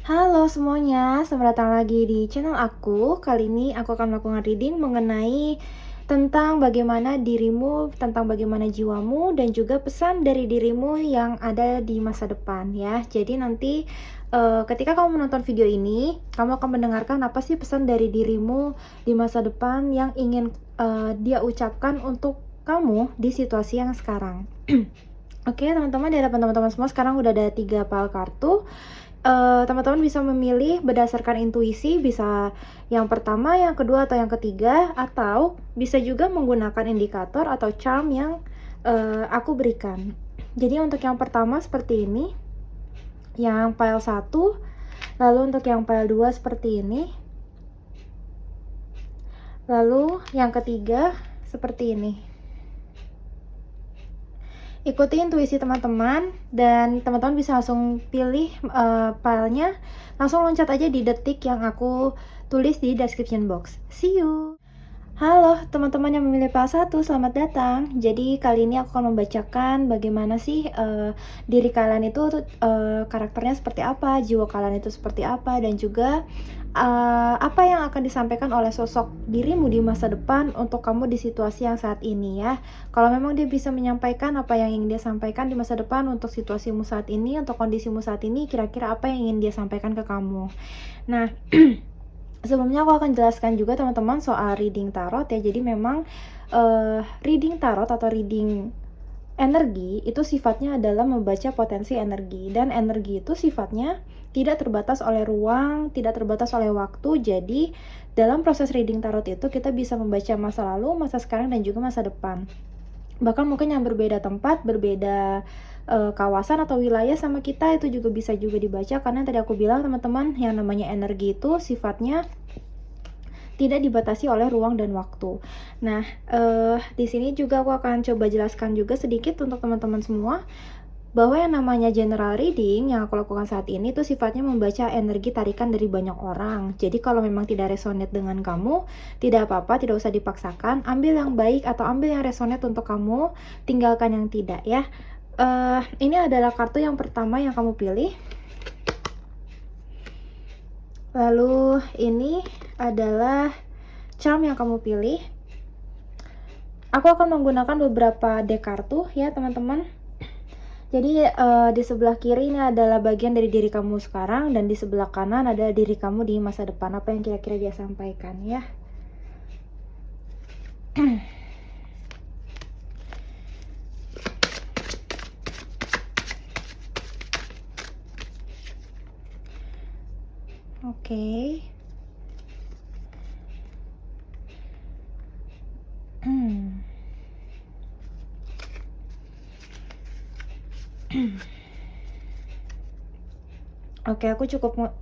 Halo semuanya, selamat datang lagi di channel aku. Kali ini aku akan melakukan reading mengenai tentang bagaimana dirimu, tentang bagaimana jiwamu, dan juga pesan dari dirimu yang ada di masa depan ya. Jadi nanti ketika kamu menonton video ini, kamu akan mendengarkan apa sih pesan dari dirimu di masa depan yang ingin dia ucapkan untuk kamu di situasi yang sekarang. Oke teman-teman, di hadapan teman-teman semua sekarang udah ada 3 pile kartu. Teman-teman bisa memilih berdasarkan intuisi, bisa yang pertama, yang kedua, atau yang ketiga, atau bisa juga menggunakan indikator atau charm yang aku berikan. Jadi untuk yang pertama seperti ini, yang pile 1, lalu untuk yang pile 2 seperti ini, lalu yang ketiga seperti ini. Ikuti intuisi teman-teman dan teman-teman bisa langsung pilih filenya, langsung loncat aja di detik yang aku tulis di description box. See you. Halo teman-teman yang memilih file 1, selamat datang. Jadi kali ini aku akan membacakan bagaimana sih diri kalian itu karakternya seperti apa, jiwa kalian itu seperti apa, dan juga apa yang akan disampaikan oleh sosok dirimu di masa depan untuk kamu di situasi yang saat ini ya. Kalau memang dia bisa menyampaikan apa yang ingin dia sampaikan di masa depan untuk situasimu saat ini, untuk kondisimu saat ini, kira-kira apa yang ingin dia sampaikan ke kamu. Nah, sebelumnya aku akan jelaskan juga teman-teman soal reading tarot ya. Jadi memang reading tarot atau reading energi itu sifatnya adalah membaca potensi energi, dan energi itu sifatnya tidak terbatas oleh ruang, tidak terbatas oleh waktu. Jadi dalam proses reading tarot itu kita bisa membaca masa lalu, masa sekarang, dan juga masa depan. Bahkan mungkin yang berbeda tempat, berbeda kawasan atau wilayah sama kita itu juga bisa juga dibaca, karena tadi aku bilang teman-teman, yang namanya energi itu sifatnya tidak dibatasi oleh ruang dan waktu. Nah, di sini juga aku akan coba jelaskan juga sedikit untuk teman-teman semua bahwa yang namanya general reading yang aku lakukan saat ini tuh sifatnya membaca energi tarikan dari banyak orang. Jadi kalau memang tidak resonate dengan kamu, tidak apa-apa, tidak usah dipaksakan. Ambil yang baik atau ambil yang resonate untuk kamu, tinggalkan yang tidak ya. Ini adalah kartu yang pertama yang kamu pilih. Lalu ini adalah charm yang kamu pilih. Aku akan menggunakan beberapa deck kartu ya teman-teman. Jadi di sebelah kiri ini adalah bagian dari diri kamu sekarang, dan di sebelah kanan ada diri kamu di masa depan. Apa yang kira-kira dia sampaikan ya. Oke. Oke, aku cukup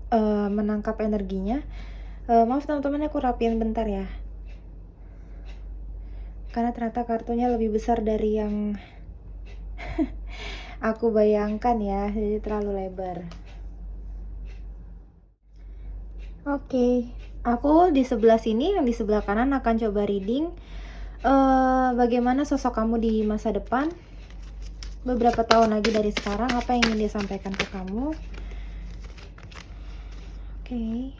menangkap energinya. Maaf teman-teman, aku rapiin bentar ya. Karena ternyata kartunya lebih besar dari yang aku bayangkan ya, jadi terlalu lebar. Oke, aku di sebelah sini, yang di sebelah kanan akan coba reading bagaimana sosok kamu di masa depan beberapa tahun lagi dari sekarang, apa yang ingin dia sampaikan ke kamu. Oke.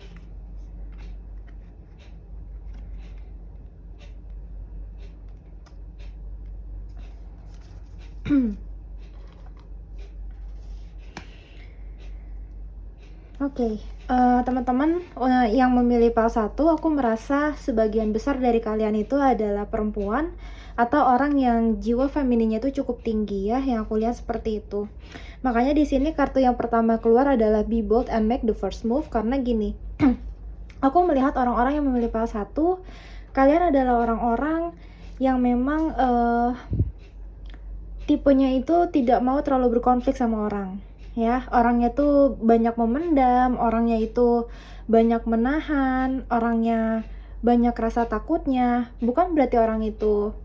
Oke, teman-teman yang memilih pile 1, aku merasa sebagian besar dari kalian itu adalah perempuan atau orang yang jiwa femininnya itu cukup tinggi ya, yang aku lihat seperti itu. Makanya di sini kartu yang pertama keluar adalah be bold and make the first move, karena gini. Aku melihat orang-orang yang memilih pile 1, kalian adalah orang-orang yang memang tipenya itu tidak mau terlalu berkonflik sama orang. Ya, orangnya tuh banyak memendam, orangnya itu banyak menahan, orangnya banyak rasa takutnya. Bukan berarti orang itu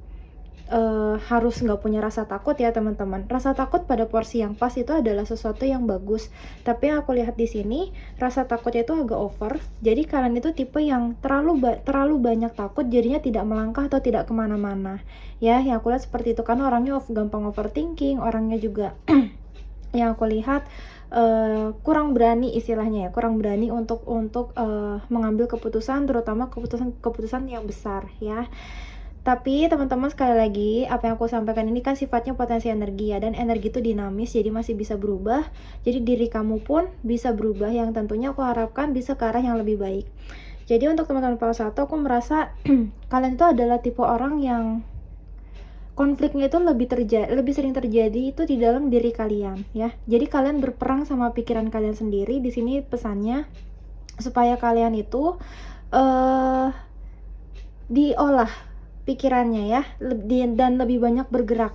harus nggak punya rasa takut ya teman-teman. Rasa takut pada porsi yang pas itu adalah sesuatu yang bagus. Tapi yang aku lihat di sini, rasa takutnya itu agak over. Jadi kalian itu tipe yang terlalu banyak takut, jadinya tidak melangkah atau tidak kemana-mana. Ya, yang aku lihat seperti itu, karena orangnya gampang overthinking, orangnya juga yang aku lihat kurang berani istilahnya ya, kurang berani untuk mengambil keputusan, terutama keputusan yang besar ya. Tapi teman-teman, sekali lagi apa yang aku sampaikan ini kan sifatnya potensi energi ya, dan energi itu dinamis, jadi masih bisa berubah. Jadi diri kamu pun bisa berubah, yang tentunya aku harapkan bisa ke arah yang lebih baik. Jadi untuk teman-teman Pal 1, aku merasa kalian itu adalah tipe orang yang konfliknya itu lebih sering terjadi itu di dalam diri kalian ya. Jadi kalian berperang sama pikiran kalian sendiri. Di sini pesannya supaya kalian itu eh diolah pikirannya ya, dan lebih banyak bergerak.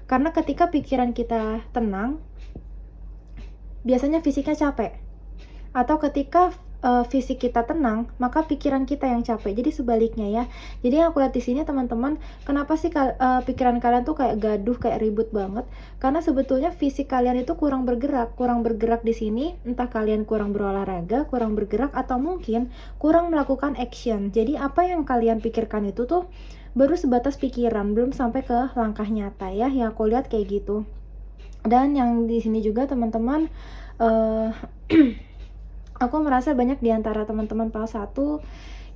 Karena ketika pikiran kita tenang, biasanya fisiknya capek. Atau ketika fisik kita tenang, maka pikiran kita yang capek. Jadi sebaliknya ya. Jadi yang aku lihat di sini teman-teman, kenapa sih pikiran kalian tuh kayak gaduh, kayak ribut banget? Karena sebetulnya fisik kalian itu kurang bergerak di sini. Entah kalian kurang berolahraga, kurang bergerak, atau mungkin kurang melakukan action. Jadi apa yang kalian pikirkan itu tuh baru sebatas pikiran, belum sampai ke langkah nyata ya. Yang aku lihat kayak gitu. Dan yang di sini juga teman-teman, aku merasa banyak di antara teman-teman Pal 1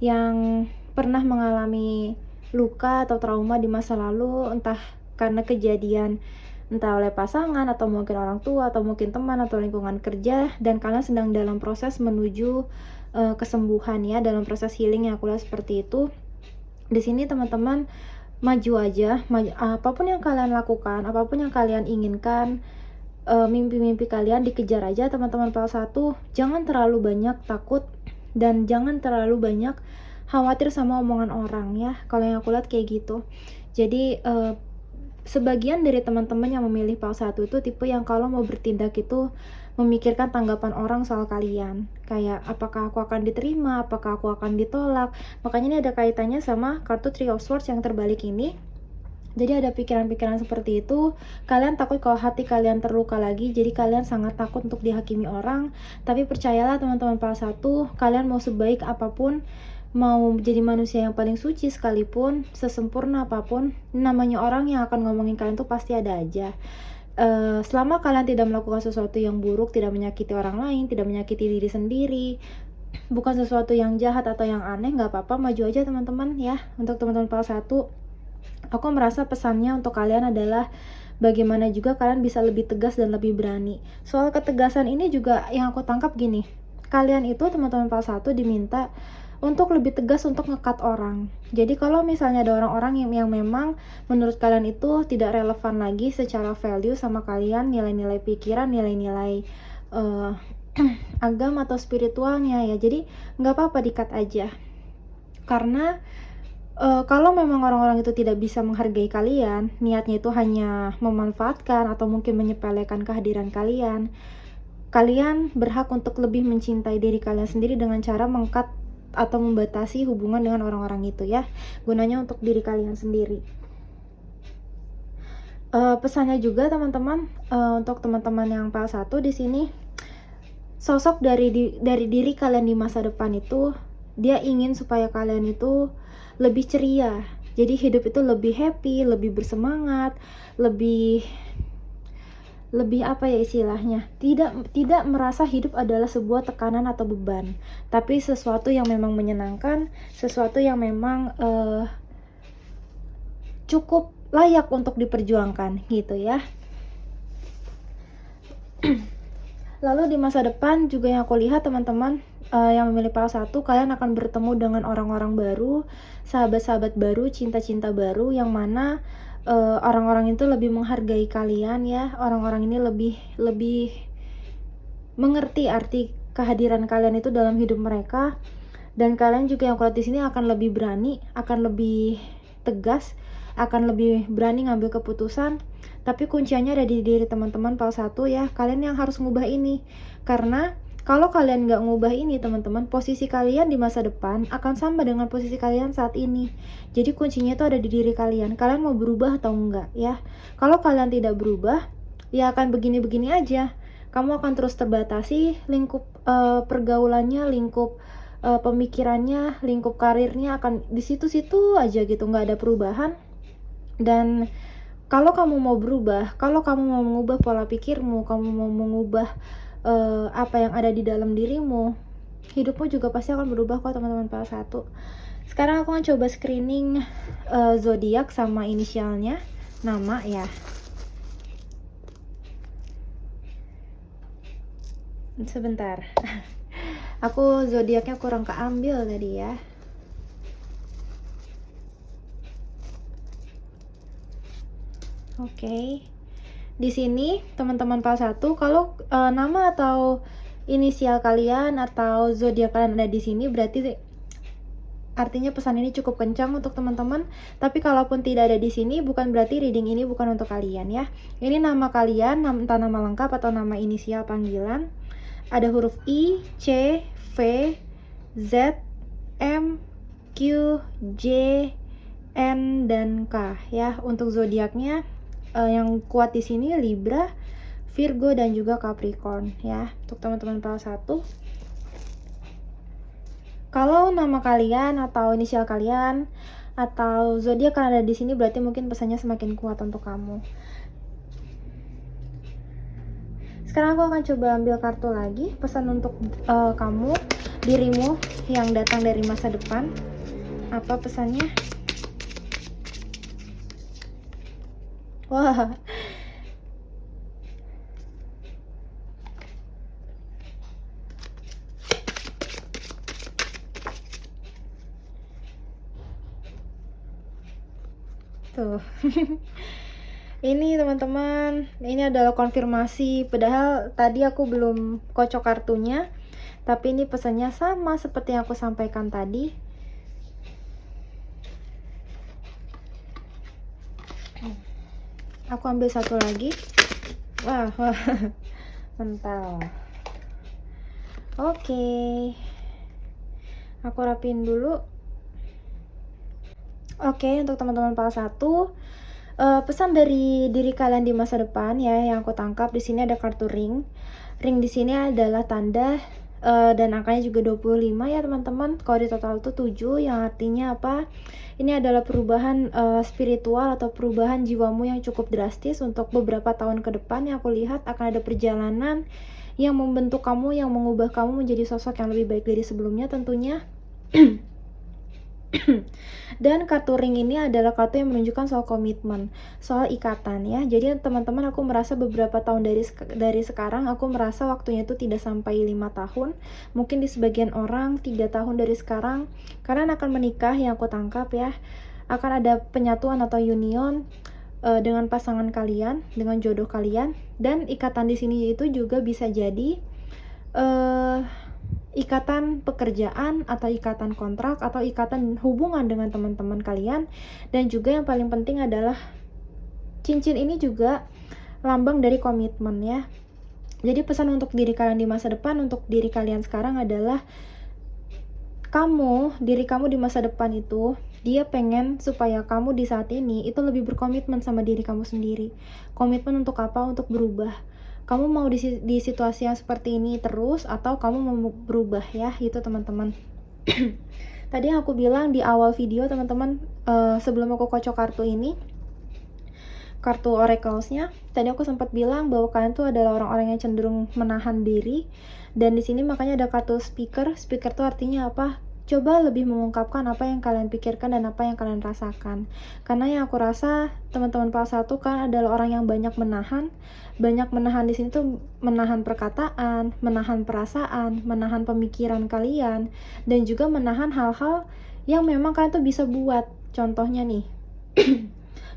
yang pernah mengalami luka atau trauma di masa lalu, entah karena kejadian, entah oleh pasangan, atau mungkin orang tua, atau mungkin teman, atau lingkungan kerja, dan kalian sedang dalam proses menuju kesembuhan ya, dalam proses healing yang aku lihat seperti itu. Di sini teman-teman, maju aja, apapun yang kalian lakukan, apapun yang kalian inginkan, mimpi-mimpi kalian dikejar aja teman-teman Pal 1. Jangan terlalu banyak takut dan jangan terlalu banyak khawatir sama omongan orang ya. Kalau yang aku lihat kayak gitu. Jadi sebagian dari teman-teman yang memilih Pal 1 itu tipe yang kalau mau bertindak itu memikirkan tanggapan orang soal kalian. Kayak apakah aku akan diterima, apakah aku akan ditolak. Makanya ini ada kaitannya sama kartu Three of Swords yang terbalik ini. Jadi ada pikiran-pikiran seperti itu. Kalian takut kalau hati kalian terluka lagi, jadi kalian sangat takut untuk dihakimi orang. Tapi percayalah teman-teman Pal 1, kalian mau sebaik apapun, mau jadi manusia yang paling suci sekalipun, sesempurna apapun, namanya orang yang akan ngomongin kalian tuh pasti ada aja. Selama kalian tidak melakukan sesuatu yang buruk, tidak menyakiti orang lain, tidak menyakiti diri sendiri, bukan sesuatu yang jahat atau yang aneh, nggak apa-apa, maju aja teman-teman ya. Untuk teman-teman Pal 1, aku merasa pesannya untuk kalian adalah bagaimana juga kalian bisa lebih tegas dan lebih berani. Soal ketegasan ini juga yang aku tangkap gini, kalian itu teman-teman Pal 1 diminta untuk lebih tegas untuk ngekat orang. Jadi kalau misalnya ada orang-orang yang memang menurut kalian itu tidak relevan lagi secara value sama kalian, nilai-nilai pikiran, nilai-nilai agama atau spiritualnya ya, jadi nggak apa-apa, dikat aja. Karena kalau memang orang-orang itu tidak bisa menghargai kalian, niatnya itu hanya memanfaatkan atau mungkin menyepelekan kehadiran kalian, kalian berhak untuk lebih mencintai diri kalian sendiri dengan cara mengkat atau membatasi hubungan dengan orang-orang itu ya, gunanya untuk diri kalian sendiri. Pesannya juga teman-teman, untuk teman-teman yang Pal 1 di sini, sosok dari diri kalian di masa depan itu, dia ingin supaya kalian itu lebih ceria. Jadi hidup itu lebih happy, lebih bersemangat, lebih apa ya istilahnya, tidak merasa hidup adalah sebuah tekanan atau beban, tapi sesuatu yang memang menyenangkan, sesuatu yang memang cukup layak untuk diperjuangkan gitu ya. Lalu di masa depan juga yang aku lihat teman-teman, yang memilih Pal 1, kalian akan bertemu dengan orang-orang baru, sahabat-sahabat baru, cinta-cinta baru, yang mana orang-orang itu lebih menghargai kalian ya. Orang-orang ini lebih mengerti arti kehadiran kalian itu dalam hidup mereka, dan kalian juga yang kulihat di sini akan lebih berani, akan lebih tegas, akan lebih berani ngambil keputusan. Tapi kuncinya ada di diri teman-teman Pal 1 ya. Kalian yang harus ngubah ini, karena kalau kalian nggak ngubah ini teman-teman, posisi kalian di masa depan akan sama dengan posisi kalian saat ini. Jadi kuncinya itu ada di diri kalian. Kalian mau berubah atau enggak ya. Kalau kalian tidak berubah, ya akan begini-begini aja. Kamu akan terus terbatasi lingkup pergaulannya, lingkup pemikirannya, lingkup karirnya akan di situ-situ aja gitu, nggak ada perubahan. Dan Kalau kamu mau berubah, kalau kamu mau mengubah pola pikirmu, kamu mau mengubah apa yang ada di dalam dirimu, hidupmu juga pasti akan berubah kok teman-teman PL 1. Sekarang aku akan coba screening zodiak sama inisialnya, nama ya. Sebentar. Aku zodiaknya kurang keambil tadi ya. Oke. Di sini teman-teman PAL 1, kalau nama atau inisial kalian atau zodiak kalian ada di sini, berarti artinya pesan ini cukup kencang untuk teman-teman. Tapi kalaupun tidak ada di sini, bukan berarti reading ini bukan untuk kalian ya. Ini nama kalian, entah nama lengkap atau nama inisial panggilan. Ada huruf I, C, V, Z, M, Q, J, N, dan K ya. Untuk zodiaknya yang kuat di sini Libra, Virgo, dan juga Capricorn ya. Untuk teman-teman PAL 1. Kalau nama kalian atau inisial kalian atau zodiak kalian ada di sini, berarti mungkin pesannya semakin kuat untuk kamu. Sekarang aku akan coba ambil kartu lagi, pesan untuk kamu, dirimu yang datang dari masa depan. Apa pesannya? Wah. Tuh. Ini teman-teman, ini adalah konfirmasi, padahal tadi aku belum kocok kartunya, tapi ini pesannya sama seperti yang aku sampaikan tadi. Aku ambil satu lagi. Wah, mental. Oke. Aku rapiin dulu. Oke, untuk teman-teman PAL 1, pesan dari diri kalian di masa depan ya, yang aku tangkap di sini ada kartu ring. Ring di sini adalah tanda dan angkanya juga 25 ya teman-teman. Kalau di total itu 7, yang artinya apa? Ini adalah perubahan spiritual atau perubahan jiwamu yang cukup drastis untuk beberapa tahun ke depan. Yang aku lihat akan ada perjalanan yang membentuk kamu, yang mengubah kamu menjadi sosok yang lebih baik dari sebelumnya tentunya. Dan kartu ring ini adalah kartu yang menunjukkan soal komitmen, soal ikatan ya. Jadi teman-teman, aku merasa beberapa tahun dari sekarang, aku merasa waktunya itu tidak sampai 5 tahun. Mungkin di sebagian orang 3 tahun dari sekarang, kalian akan menikah yang aku tangkap ya. Akan ada penyatuan atau union dengan pasangan kalian, dengan jodoh kalian. Dan ikatan di sini itu juga bisa jadi ikatan pekerjaan atau ikatan kontrak atau ikatan hubungan dengan teman-teman kalian. Dan juga yang paling penting adalah cincin ini juga lambang dari komitmen ya. Jadi pesan untuk diri kalian di masa depan, untuk diri kalian sekarang adalah diri kamu di masa depan itu, dia pengen supaya kamu di saat ini itu lebih berkomitmen sama diri kamu sendiri. Komitmen untuk apa? Untuk berubah. Kamu mau di situasi yang seperti ini terus atau kamu mau berubah ya, itu teman-teman. Tadi yang aku bilang di awal video teman-teman, sebelum aku kocok kartu ini, kartu oraclesnya, tadi aku sempat bilang bahwa kalian tuh adalah orang-orang yang cenderung menahan diri. Dan di sini makanya ada kartu speaker. Speaker tuh artinya apa? Coba lebih mengungkapkan apa yang kalian pikirkan dan apa yang kalian rasakan. Karena yang aku rasa teman-teman PAL 1 kan adalah orang yang banyak menahan. Banyak menahan di sini tuh menahan perkataan, menahan perasaan, menahan pemikiran kalian, dan juga menahan hal-hal yang memang kalian tuh bisa buat. Contohnya nih,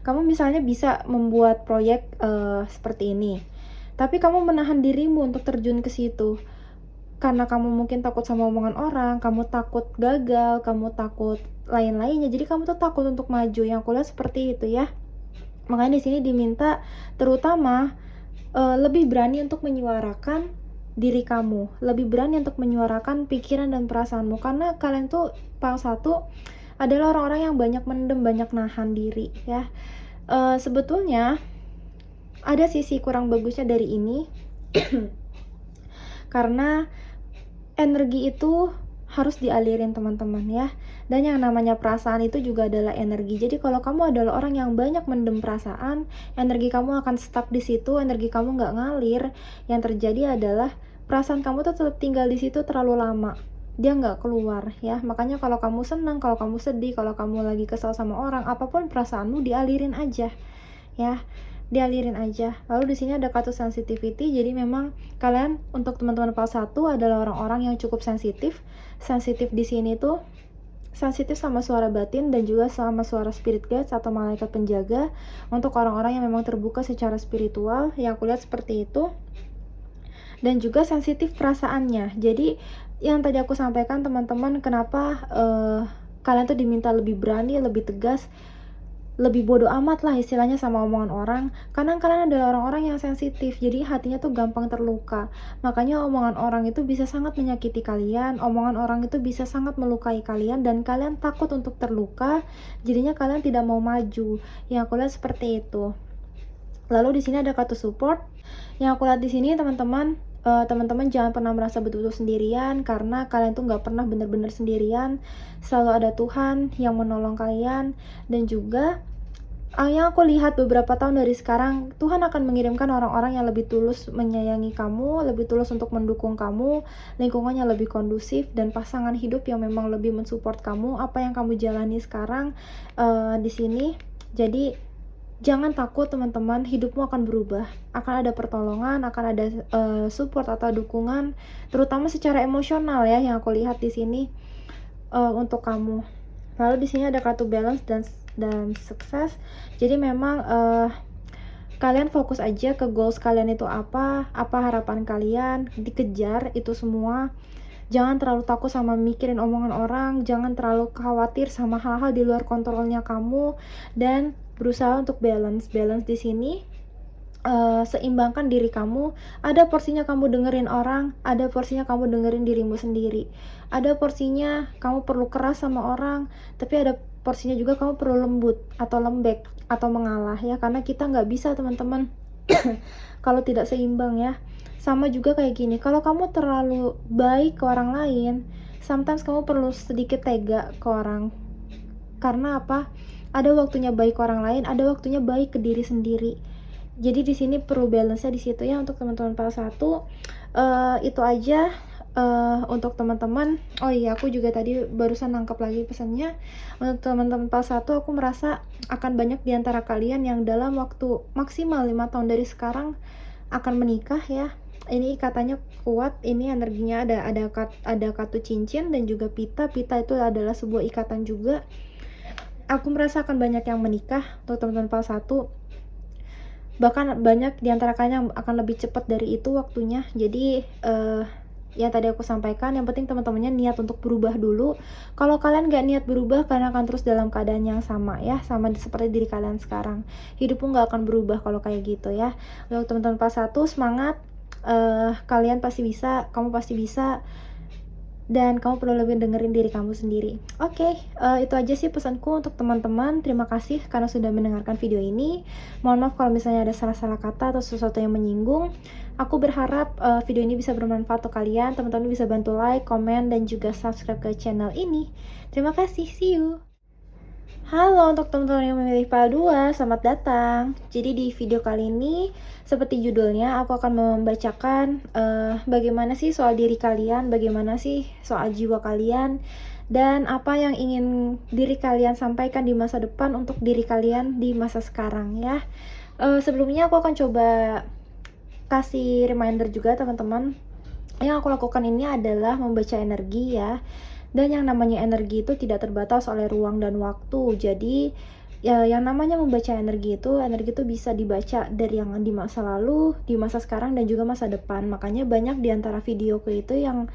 kamu misalnya bisa membuat proyek seperti ini, tapi kamu menahan dirimu untuk terjun ke situ. Karena kamu mungkin takut sama omongan orang, kamu takut gagal, kamu takut lain-lainnya. Jadi kamu tuh takut untuk maju. Yang aku lihat seperti itu ya. Makanya di sini diminta terutama lebih berani untuk menyuarakan diri kamu, lebih berani untuk menyuarakan pikiran dan perasaanmu. Karena kalian tuh PAL 1 adalah orang-orang yang banyak mendem, banyak nahan diri ya. Sebetulnya ada sisi kurang bagusnya dari ini. Karena energi itu harus dialirin teman-teman ya. Dan yang namanya perasaan itu juga adalah energi. Jadi kalau kamu adalah orang yang banyak mendem perasaan, energi kamu akan stuck di situ, energi kamu nggak ngalir. Yang terjadi adalah perasaan kamu tuh tetap tinggal di situ terlalu lama, dia nggak keluar ya. Makanya kalau kamu senang, kalau kamu sedih, kalau kamu lagi kesal sama orang, apapun perasaanmu dialirin aja ya, dialirin aja. Lalu di sini ada kartu sensitivity, jadi memang kalian untuk teman-teman PAL 1 adalah orang-orang yang cukup sensitif. Sensitif di sini tuh sensitif sama suara batin dan juga sama suara spirit guides atau malaikat penjaga. Untuk orang-orang yang memang terbuka secara spiritual, yang aku lihat seperti itu. Dan juga sensitif perasaannya. Jadi yang tadi aku sampaikan teman-teman, kenapa kalian tuh diminta lebih berani, lebih tegas, lebih bodoh amat lah istilahnya sama omongan orang, karena kalian adalah orang-orang yang sensitif, jadi hatinya tuh gampang terluka. Makanya omongan orang itu bisa sangat menyakiti kalian, omongan orang itu bisa sangat melukai kalian, dan kalian takut untuk terluka, jadinya kalian tidak mau maju. Yang aku lihat seperti itu. Lalu di sini ada kartu support. Yang aku lihat di sini teman-teman, teman-teman jangan pernah merasa betul-betul sendirian, karena kalian tuh nggak pernah benar-benar sendirian. Selalu ada Tuhan yang menolong kalian. Dan juga yang aku lihat beberapa tahun dari sekarang, Tuhan akan mengirimkan orang-orang yang lebih tulus menyayangi kamu, lebih tulus untuk mendukung kamu, lingkungannya lebih kondusif, dan pasangan hidup yang memang lebih mensupport kamu apa yang kamu jalani sekarang di sini. Jadi jangan takut teman-teman, hidupmu akan berubah, akan ada pertolongan, akan ada support atau dukungan, terutama secara emosional ya, yang aku lihat di sini untuk kamu. Lalu di sini ada kartu balance dan sukses. Jadi memang kalian fokus aja ke goals kalian itu apa harapan kalian, dikejar itu semua. Jangan terlalu takut sama mikirin omongan orang, jangan terlalu khawatir sama hal-hal di luar kontrolnya kamu, dan berusaha untuk balance di sini. Seimbangkan diri kamu. Ada porsinya kamu dengerin orang, ada porsinya kamu dengerin dirimu sendiri. Ada porsinya kamu perlu keras sama orang, tapi ada porsinya juga kamu perlu lembut atau lembek atau mengalah ya, karena kita nggak bisa teman-teman kalau tidak seimbang ya. Sama juga kayak gini, kalau kamu terlalu baik ke orang lain, sometimes kamu perlu sedikit tega ke orang. Karena apa? Ada waktunya baik ke orang lain, ada waktunya baik ke diri sendiri. Jadi di sini perlu balance-nya di situ ya untuk teman-teman PAL 1. Itu aja untuk teman-teman. Oh iya, aku juga tadi barusan nangkep lagi pesannya. Untuk teman-teman PAL 1, aku merasa akan banyak di antara kalian yang dalam waktu maksimal 5 tahun dari sekarang akan menikah ya. Ini ikatannya kuat, ini energinya ada kartu cincin dan juga pita. Pita itu adalah sebuah ikatan juga. Aku merasa akan banyak yang menikah untuk teman-teman PAL 1. Bahkan banyak di antara kalian yang akan lebih cepat dari itu waktunya. Jadi yang tadi aku sampaikan, yang penting teman-temannya niat untuk berubah dulu. Kalau kalian gak niat berubah, kalian akan terus dalam keadaan yang sama ya, sama seperti diri kalian sekarang. Hidupmu gak akan berubah kalau kayak gitu ya. Untuk teman-teman PAL 1, semangat. Kalian pasti bisa, kamu pasti bisa, dan kamu perlu lebih dengerin diri kamu sendiri. Oke, itu aja sih pesanku untuk teman-teman. Terima kasih karena sudah mendengarkan video ini. Mohon maaf kalau misalnya ada salah-salah kata atau sesuatu yang menyinggung. Aku berharap video ini bisa bermanfaat untuk kalian. Teman-teman bisa bantu like, komen, dan juga subscribe ke channel ini. Terima kasih, see you. Halo untuk teman-teman yang memilih PAL 2, selamat datang. Jadi di video kali ini, seperti judulnya, aku akan membacakan bagaimana sih soal diri kalian, bagaimana sih soal jiwa kalian, dan apa yang ingin diri kalian sampaikan di masa depan untuk diri kalian di masa sekarang ya. Sebelumnya aku akan coba kasih reminder juga teman-teman. Yang aku lakukan ini adalah membaca energi ya. Dan yang namanya energi itu tidak terbatas oleh ruang dan waktu. Jadi ya, yang namanya membaca energi itu bisa dibaca dari yang di masa lalu, di masa sekarang, dan juga masa depan. Makanya banyak di antara videoku itu yang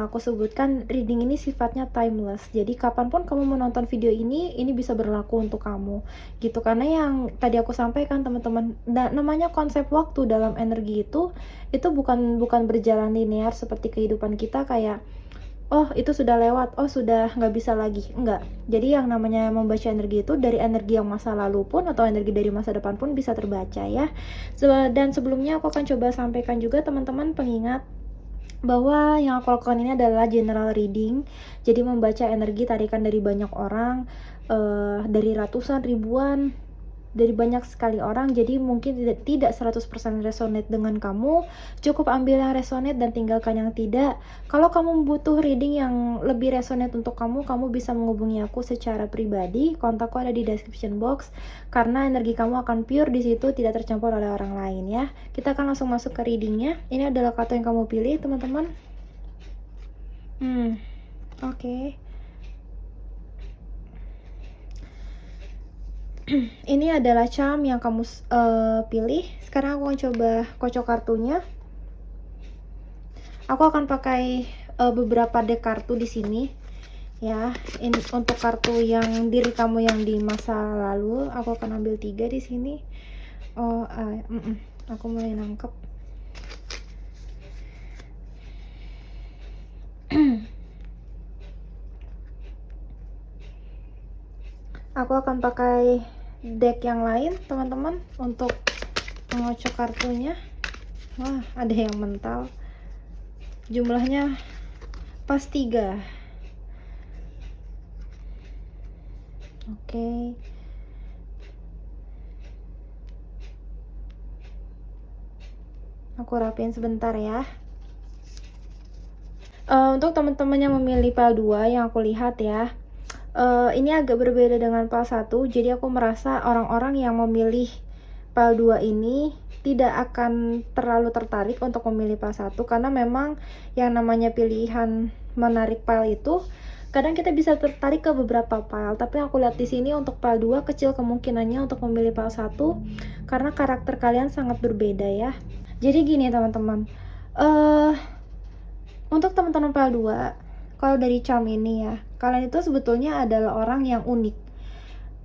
aku sebutkan, reading ini sifatnya timeless. Jadi kapanpun kamu menonton video ini bisa berlaku untuk kamu gitu. Karena yang tadi aku sampaikan teman-teman, namanya konsep waktu dalam energi itu bukan berjalan linear seperti kehidupan kita, kayak oh itu sudah lewat, oh sudah nggak bisa lagi, enggak. Jadi yang namanya membaca energi itu dari energi yang masa lalu pun atau energi dari masa depan pun bisa terbaca ya. Dan sebelumnya aku akan coba sampaikan juga teman-teman pengingat bahwa yang aku lakukan ini adalah general reading, jadi membaca energi tarikan dari banyak orang, dari ratusan, ribuan, dari banyak sekali orang. Jadi mungkin tidak 100% resonate dengan kamu, cukup ambil yang resonate dan tinggalkan yang tidak. Kalau kamu butuh reading yang lebih resonate untuk kamu, kamu bisa menghubungi aku secara pribadi. Kontakku ada di description box, karena energi kamu akan pure di situ, tidak tercampur oleh orang lain ya. Kita akan langsung masuk ke readingnya. Ini adalah kartu yang kamu pilih, teman-teman. Oke. Ini adalah charm yang kamu pilih. Sekarang aku akan coba kocok kartunya. Aku akan pakai beberapa deck kartu di sini ya. Ini untuk kartu yang diri kamu yang di masa lalu. Aku akan ambil 3 di sini. Aku mulai nangkep. Aku akan pakai deck yang lain, teman-teman, untuk mengocok kartunya. Wah, ada yang mental. Jumlahnya pas 3. Oke. Aku rapiin sebentar ya. Untuk teman-teman yang memilih PAL 2 yang aku lihat ya, ini agak berbeda dengan PAL 1. Jadi aku merasa orang-orang yang memilih PAL 2 ini tidak akan terlalu tertarik untuk memilih PAL 1, karena memang yang namanya pilihan menarik PAL itu kadang kita bisa tertarik ke beberapa PAL, tapi aku lihat di sini untuk PAL 2 kecil kemungkinannya untuk memilih PAL 1 karena karakter kalian sangat berbeda ya. Jadi gini teman-teman, untuk teman-teman PAL 2, kalau dari charm ini ya, kalian itu sebetulnya adalah orang yang unik.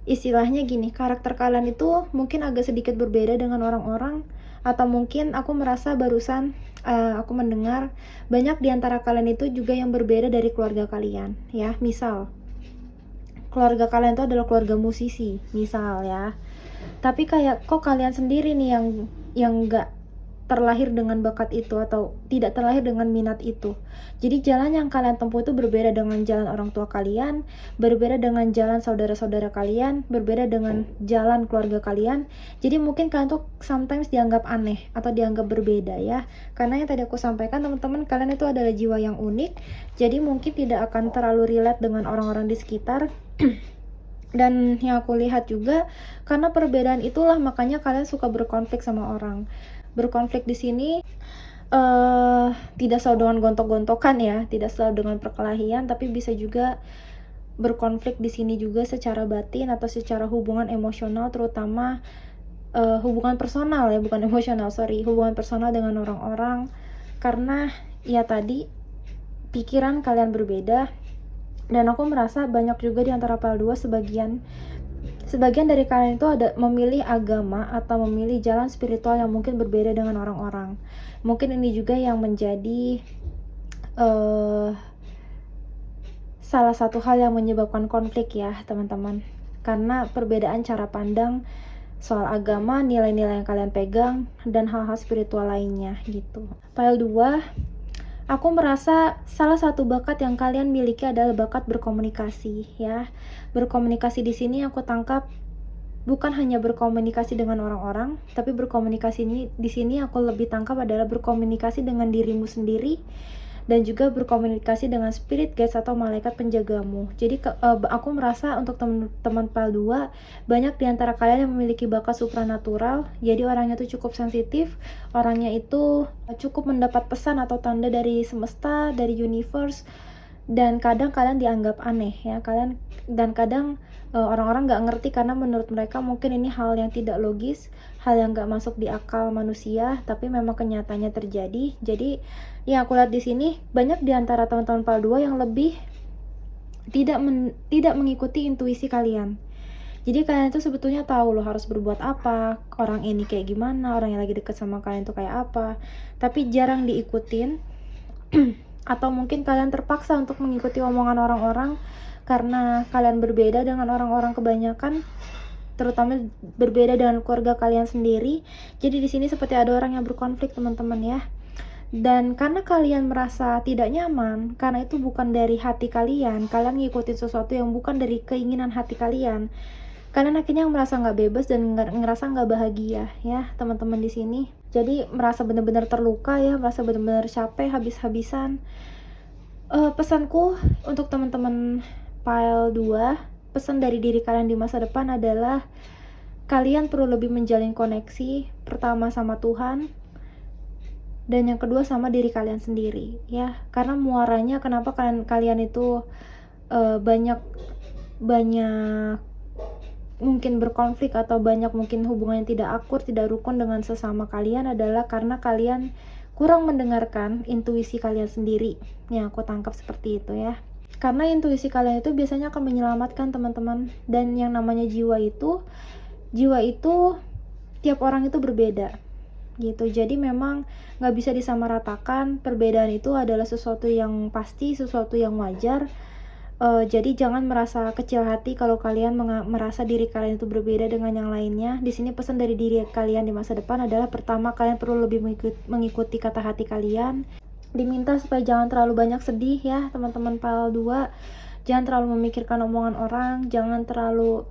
Istilahnya gini, karakter kalian itu mungkin agak sedikit berbeda dengan orang-orang, atau mungkin aku merasa barusan aku mendengar banyak diantara kalian itu juga yang berbeda dari keluarga kalian ya. Misal keluarga kalian itu adalah keluarga musisi misal ya, tapi kayak kok kalian sendiri nih yang nggak terlahir dengan bakat itu atau tidak terlahir dengan minat itu. Jadi jalan yang kalian tempuh itu berbeda dengan jalan orang tua kalian, berbeda dengan jalan saudara-saudara kalian, berbeda dengan jalan keluarga kalian. Jadi mungkin kalian tuh sometimes dianggap aneh atau dianggap berbeda ya. Karena yang tadi aku sampaikan teman-teman, kalian itu adalah jiwa yang unik. Jadi mungkin tidak akan terlalu relate dengan orang-orang di sekitar. Dan yang aku lihat juga, karena perbedaan itulah makanya kalian suka berkonflik sama orang. Berkonflik di sini tidak selalu dengan gontok-gontokan ya, tidak selalu dengan perkelahian, tapi bisa juga berkonflik di sini juga secara batin atau secara hubungan emosional, terutama hubungan personal ya, bukan emosional, hubungan personal dengan orang-orang, karena ya tadi pikiran kalian berbeda. Dan aku merasa banyak juga di antara PAL 2 sebagian dari kalian itu ada memilih agama atau memilih jalan spiritual yang mungkin berbeda dengan orang-orang. Mungkin ini juga yang menjadi salah satu hal yang menyebabkan konflik ya teman-teman, karena perbedaan cara pandang soal agama, nilai-nilai yang kalian pegang, dan hal-hal spiritual lainnya gitu. PAL 2, aku merasa salah satu bakat yang kalian miliki adalah bakat berkomunikasi ya. Berkomunikasi di sini aku tangkap bukan hanya berkomunikasi dengan orang-orang, tapi berkomunikasi ini di sini aku lebih tangkap adalah berkomunikasi dengan dirimu sendiri, dan juga berkomunikasi dengan spirit guides atau malaikat penjagamu. Jadi aku merasa untuk teman-teman PAL 2, banyak diantara kalian yang memiliki bakat supranatural. Jadi orangnya itu cukup sensitif, orangnya itu cukup mendapat pesan atau tanda dari semesta, dari universe, dan kadang kalian dianggap aneh ya kalian, dan kadang orang-orang nggak ngerti karena menurut mereka mungkin ini hal yang tidak logis, hal yang nggak masuk di akal manusia, tapi memang kenyataannya terjadi. Jadi yang aku lihat di sini, banyak diantara teman-teman PAL 2 yang lebih tidak mengikuti intuisi kalian. Jadi kalian itu sebetulnya tahu loh harus berbuat apa, orang ini kayak gimana, orang yang lagi deket sama kalian itu kayak apa, tapi jarang diikutin. Atau mungkin kalian terpaksa untuk mengikuti omongan orang-orang karena kalian berbeda dengan orang-orang kebanyakan, terutama berbeda dengan keluarga kalian sendiri. Jadi di sini seperti ada orang yang berkonflik teman-teman ya. Dan karena kalian merasa tidak nyaman, karena itu bukan dari hati kalian ngikutin sesuatu yang bukan dari keinginan hati kalian akhirnya merasa nggak bebas dan ngerasa nggak bahagia ya teman-teman di sini. Jadi merasa benar-benar terluka ya, merasa benar-benar capek habis-habisan. Pesanku untuk teman-teman pile 2, pesan dari diri kalian di masa depan adalah kalian perlu lebih menjalin koneksi, pertama sama Tuhan, dan yang kedua sama diri kalian sendiri ya. Karena muaranya kenapa kalian itu banyak mungkin berkonflik atau banyak mungkin hubungan yang tidak akur, tidak rukun dengan sesama kalian adalah karena kalian kurang mendengarkan intuisi kalian sendiri. Yang aku tangkap seperti itu ya. Karena intuisi kalian itu biasanya akan menyelamatkan teman-teman, dan yang namanya jiwa itu tiap orang itu berbeda gitu. Jadi memang nggak bisa disamaratakan, perbedaan itu adalah sesuatu yang pasti, sesuatu yang wajar. Jadi jangan merasa kecil hati kalau kalian merasa diri kalian itu berbeda dengan yang lainnya. Di sini pesan dari diri kalian di masa depan adalah pertama, kalian perlu lebih mengikuti kata hati kalian. Diminta supaya jangan terlalu banyak sedih ya teman-teman PAL 2. Jangan terlalu memikirkan omongan orang, jangan terlalu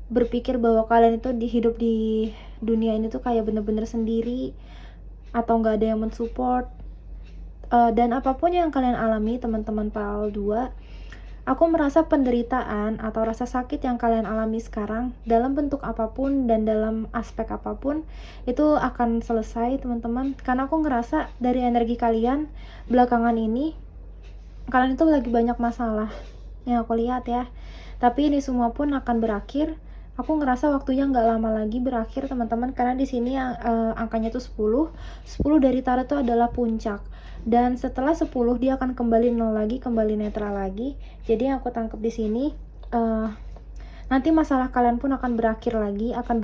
berpikir bahwa kalian itu hidup di dunia ini tuh kayak bener-bener sendiri atau nggak ada yang mensupport. Dan apapun yang kalian alami teman-teman PAL 2, aku merasa penderitaan atau rasa sakit yang kalian alami sekarang dalam bentuk apapun dan dalam aspek apapun itu akan selesai teman-teman. Karena aku ngerasa dari energi kalian belakangan ini, kalian itu lagi banyak masalah yang aku lihat ya. Tapi ini semua pun akan berakhir. Aku ngerasa waktunya nggak lama lagi berakhir teman-teman, karena di sini angkanya tuh 10 dari tarot itu adalah puncak, dan setelah 10 dia akan kembali nol lagi, kembali netral lagi. Jadi yang aku tangkap di sini nanti masalah kalian pun akan berakhir lagi, akan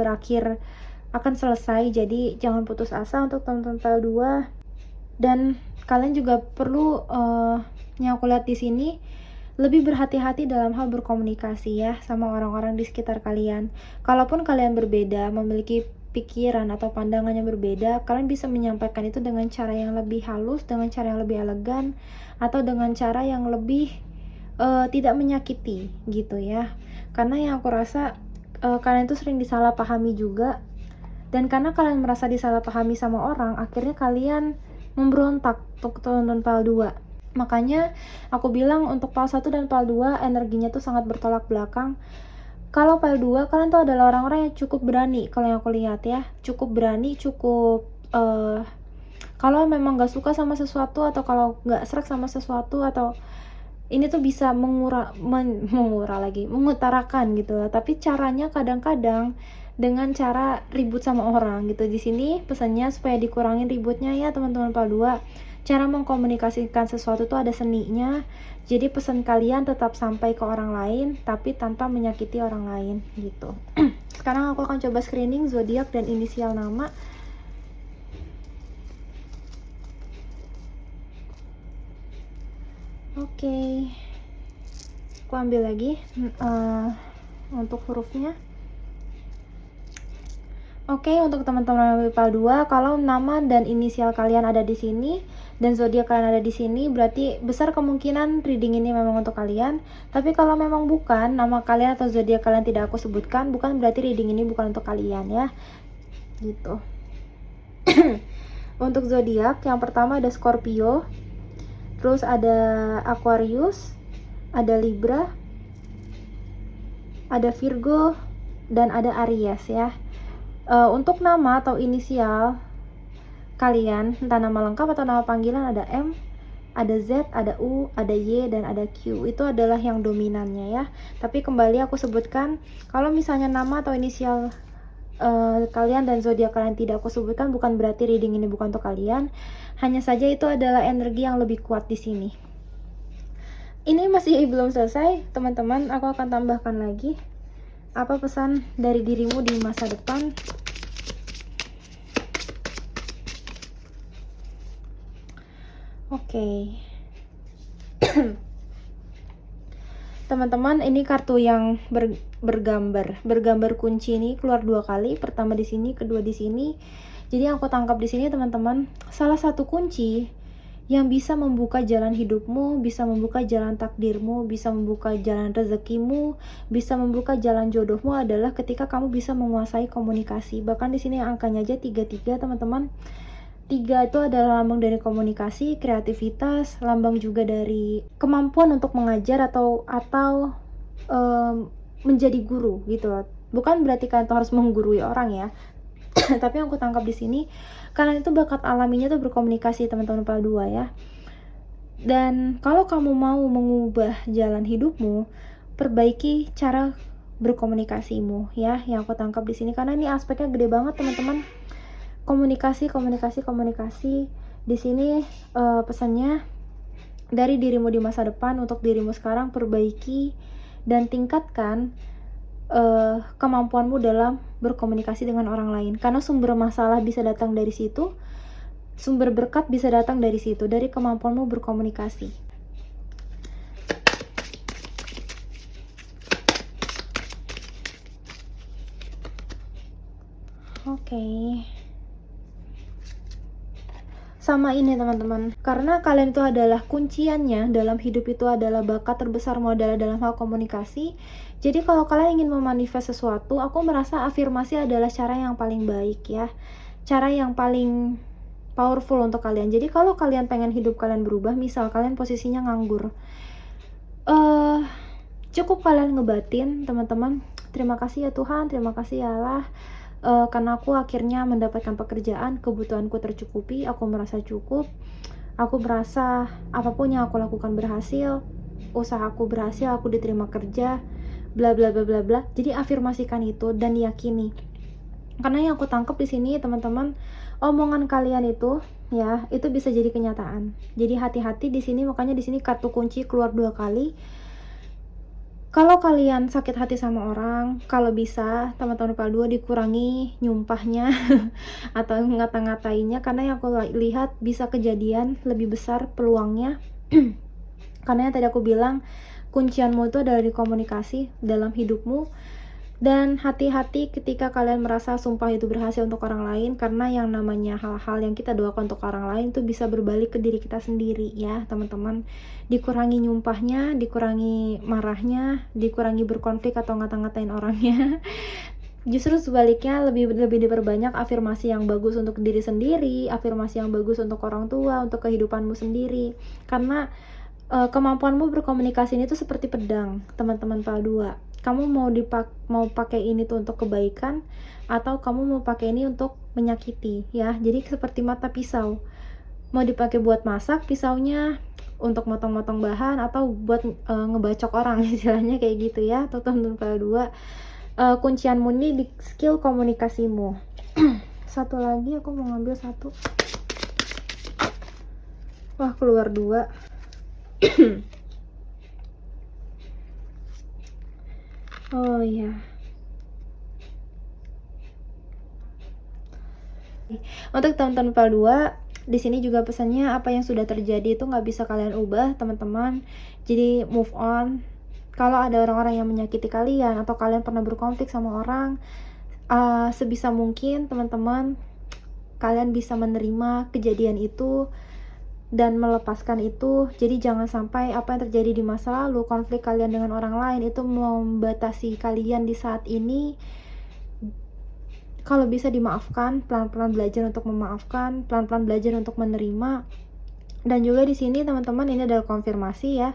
selesai. Jadi jangan putus asa untuk teman-teman PAL 2, dan kalian juga perlu yang aku lihat di sini lebih berhati-hati dalam hal berkomunikasi ya sama orang-orang di sekitar kalian. Kalaupun kalian berbeda, memiliki pikiran atau pandangan yang berbeda, kalian bisa menyampaikan itu dengan cara yang lebih halus, dengan cara yang lebih elegan, atau dengan cara yang lebih tidak menyakiti gitu ya. Karena yang aku rasa kalian itu sering disalahpahami juga, dan karena kalian merasa disalahpahami sama orang, akhirnya kalian memberontak untuk teman-teman PAL 2. Makanya aku bilang untuk PAL 1 dan PAL 2 energinya tuh sangat bertolak belakang. Kalau PAL 2 kalian tuh adalah orang-orang yang cukup berani, kalau yang aku lihat ya, cukup berani, cukup kalau memang gak suka sama sesuatu, atau kalau gak serak sama sesuatu, atau ini tuh bisa mengutarakan gitu lah. Tapi caranya kadang-kadang dengan cara ribut sama orang gitu. Di sini pesannya supaya dikurangin ributnya ya teman-teman PAL 2. Cara mengkomunikasikan sesuatu tuh ada seninya. Jadi pesan kalian tetap sampai ke orang lain tapi tanpa menyakiti orang lain gitu. Sekarang aku akan coba screening zodiak dan inisial nama. Oke. Aku ambil lagi untuk hurufnya. Oke, untuk teman-teman PAL 2, kalau nama dan inisial kalian ada di sini dan zodiak kalian ada di sini, berarti besar kemungkinan reading ini memang untuk kalian. Tapi kalau memang bukan, nama kalian atau zodiak kalian tidak aku sebutkan, bukan berarti reading ini bukan untuk kalian ya. Gitu. Untuk zodiak yang pertama ada Scorpio, terus ada Aquarius, ada Libra, ada Virgo, dan ada Aries ya. Untuk nama atau inisial kalian, entah nama lengkap atau nama panggilan, ada M, ada Z, ada U, ada Y, dan ada Q. Itu adalah yang dominannya ya. Tapi kembali aku sebutkan, kalau misalnya nama atau inisial kalian dan zodiak kalian tidak aku sebutkan, bukan berarti reading ini bukan untuk kalian. Hanya saja itu adalah energi yang lebih kuat di sini. Ini masih belum selesai teman-teman, aku akan tambahkan lagi apa pesan dari dirimu di masa depan. Oke. Teman-teman, ini kartu yang bergambar kunci ini keluar 2 kali, pertama di sini, kedua di sini. Jadi yang aku tangkap di sini teman-teman, salah satu kunci yang bisa membuka jalan hidupmu, bisa membuka jalan takdirmu, bisa membuka jalan rezekimu, bisa membuka jalan jodohmu adalah ketika kamu bisa menguasai komunikasi. Bahkan di sini angkanya aja 33, teman-teman. 3 itu adalah lambang dari komunikasi, kreativitas, lambang juga dari kemampuan untuk mengajar atau menjadi guru gitu loh. Bukan berarti kalian tuh harus menggurui orang ya. Tapi yang aku tangkap di sini, kalian itu bakat alaminya tuh berkomunikasi, teman-teman kepala 2 ya. Dan kalau kamu mau mengubah jalan hidupmu, perbaiki cara berkomunikasimu ya. Yang aku tangkap di sini karena ini aspeknya gede banget, teman-teman. Komunikasi. Di sini pesannya dari dirimu di masa depan untuk dirimu sekarang, perbaiki dan tingkatkan kemampuanmu dalam berkomunikasi dengan orang lain, karena sumber masalah bisa datang dari situ, sumber berkat bisa datang dari situ, dari kemampuanmu berkomunikasi. Oke. Sama ini teman-teman, karena kalian itu adalah kunciannya dalam hidup, itu adalah bakat terbesarmu adalah dalam hal komunikasi. Jadi kalau kalian ingin memanifest sesuatu, aku merasa afirmasi adalah cara yang paling baik ya, cara yang paling powerful untuk kalian. Jadi kalau kalian pengen hidup kalian berubah, misal kalian posisinya nganggur, cukup kalian ngebatin, teman-teman, terima kasih ya Tuhan, terima kasih ya Allah, karena aku akhirnya mendapatkan pekerjaan, kebutuhanku tercukupi, aku merasa cukup, aku merasa apapun yang aku lakukan berhasil, usahaku berhasil, aku diterima kerja, bla bla bla bla bla. Jadi afirmasikan itu dan yakini. Karena yang aku tangkap di sini, teman-teman, omongan kalian itu ya, itu bisa jadi kenyataan. Jadi hati-hati di sini, makanya di sini kartu kunci keluar 2 kali. Kalau kalian sakit hati sama orang, kalau bisa teman-teman kepala 2 dikurangi nyumpahnya atau ngata-ngatainya, karena yang aku lihat bisa kejadian lebih besar peluangnya. Karena yang tadi aku bilang, kuncianmu itu adalah di komunikasi dalam hidupmu. Dan hati-hati ketika kalian merasa sumpah itu berhasil untuk orang lain, karena yang namanya hal-hal yang kita doakan untuk orang lain itu bisa berbalik ke diri kita sendiri ya teman-teman. Dikurangi nyumpahnya, dikurangi marahnya, dikurangi berkonflik atau ngata-ngatain orangnya. Justru sebaliknya, lebih diperbanyak afirmasi yang bagus untuk diri sendiri, afirmasi yang bagus untuk orang tua, untuk kehidupanmu sendiri. Karena kemampuanmu berkomunikasi ini tuh seperti pedang, teman-teman kepala 2. Kamu mau pakai ini tuh untuk kebaikan, atau kamu mau pakai ini untuk menyakiti ya. Jadi seperti mata pisau, mau dipakai buat masak pisaunya, untuk motong-motong bahan, atau buat ngebacok orang istilahnya kayak gitu ya, teman-teman kepala 2. Kuncianmu ini di skill komunikasimu. Satu lagi aku mau ngambil satu. Wah, keluar 2. Oh iya. Untuk teman-teman kepala 2, di sini juga pesannya apa yang sudah terjadi itu nggak bisa kalian ubah, teman-teman. Jadi move on. Kalau ada orang-orang yang menyakiti kalian atau kalian pernah berkonflik sama orang, sebisa mungkin teman-teman kalian bisa menerima kejadian itu dan melepaskan itu. Jadi jangan sampai apa yang terjadi di masa lalu, konflik kalian dengan orang lain itu membatasi kalian di saat ini. Kalau bisa dimaafkan, pelan-pelan belajar untuk memaafkan, pelan-pelan belajar untuk menerima. Dan juga di sini teman-teman, ini adalah konfirmasi ya.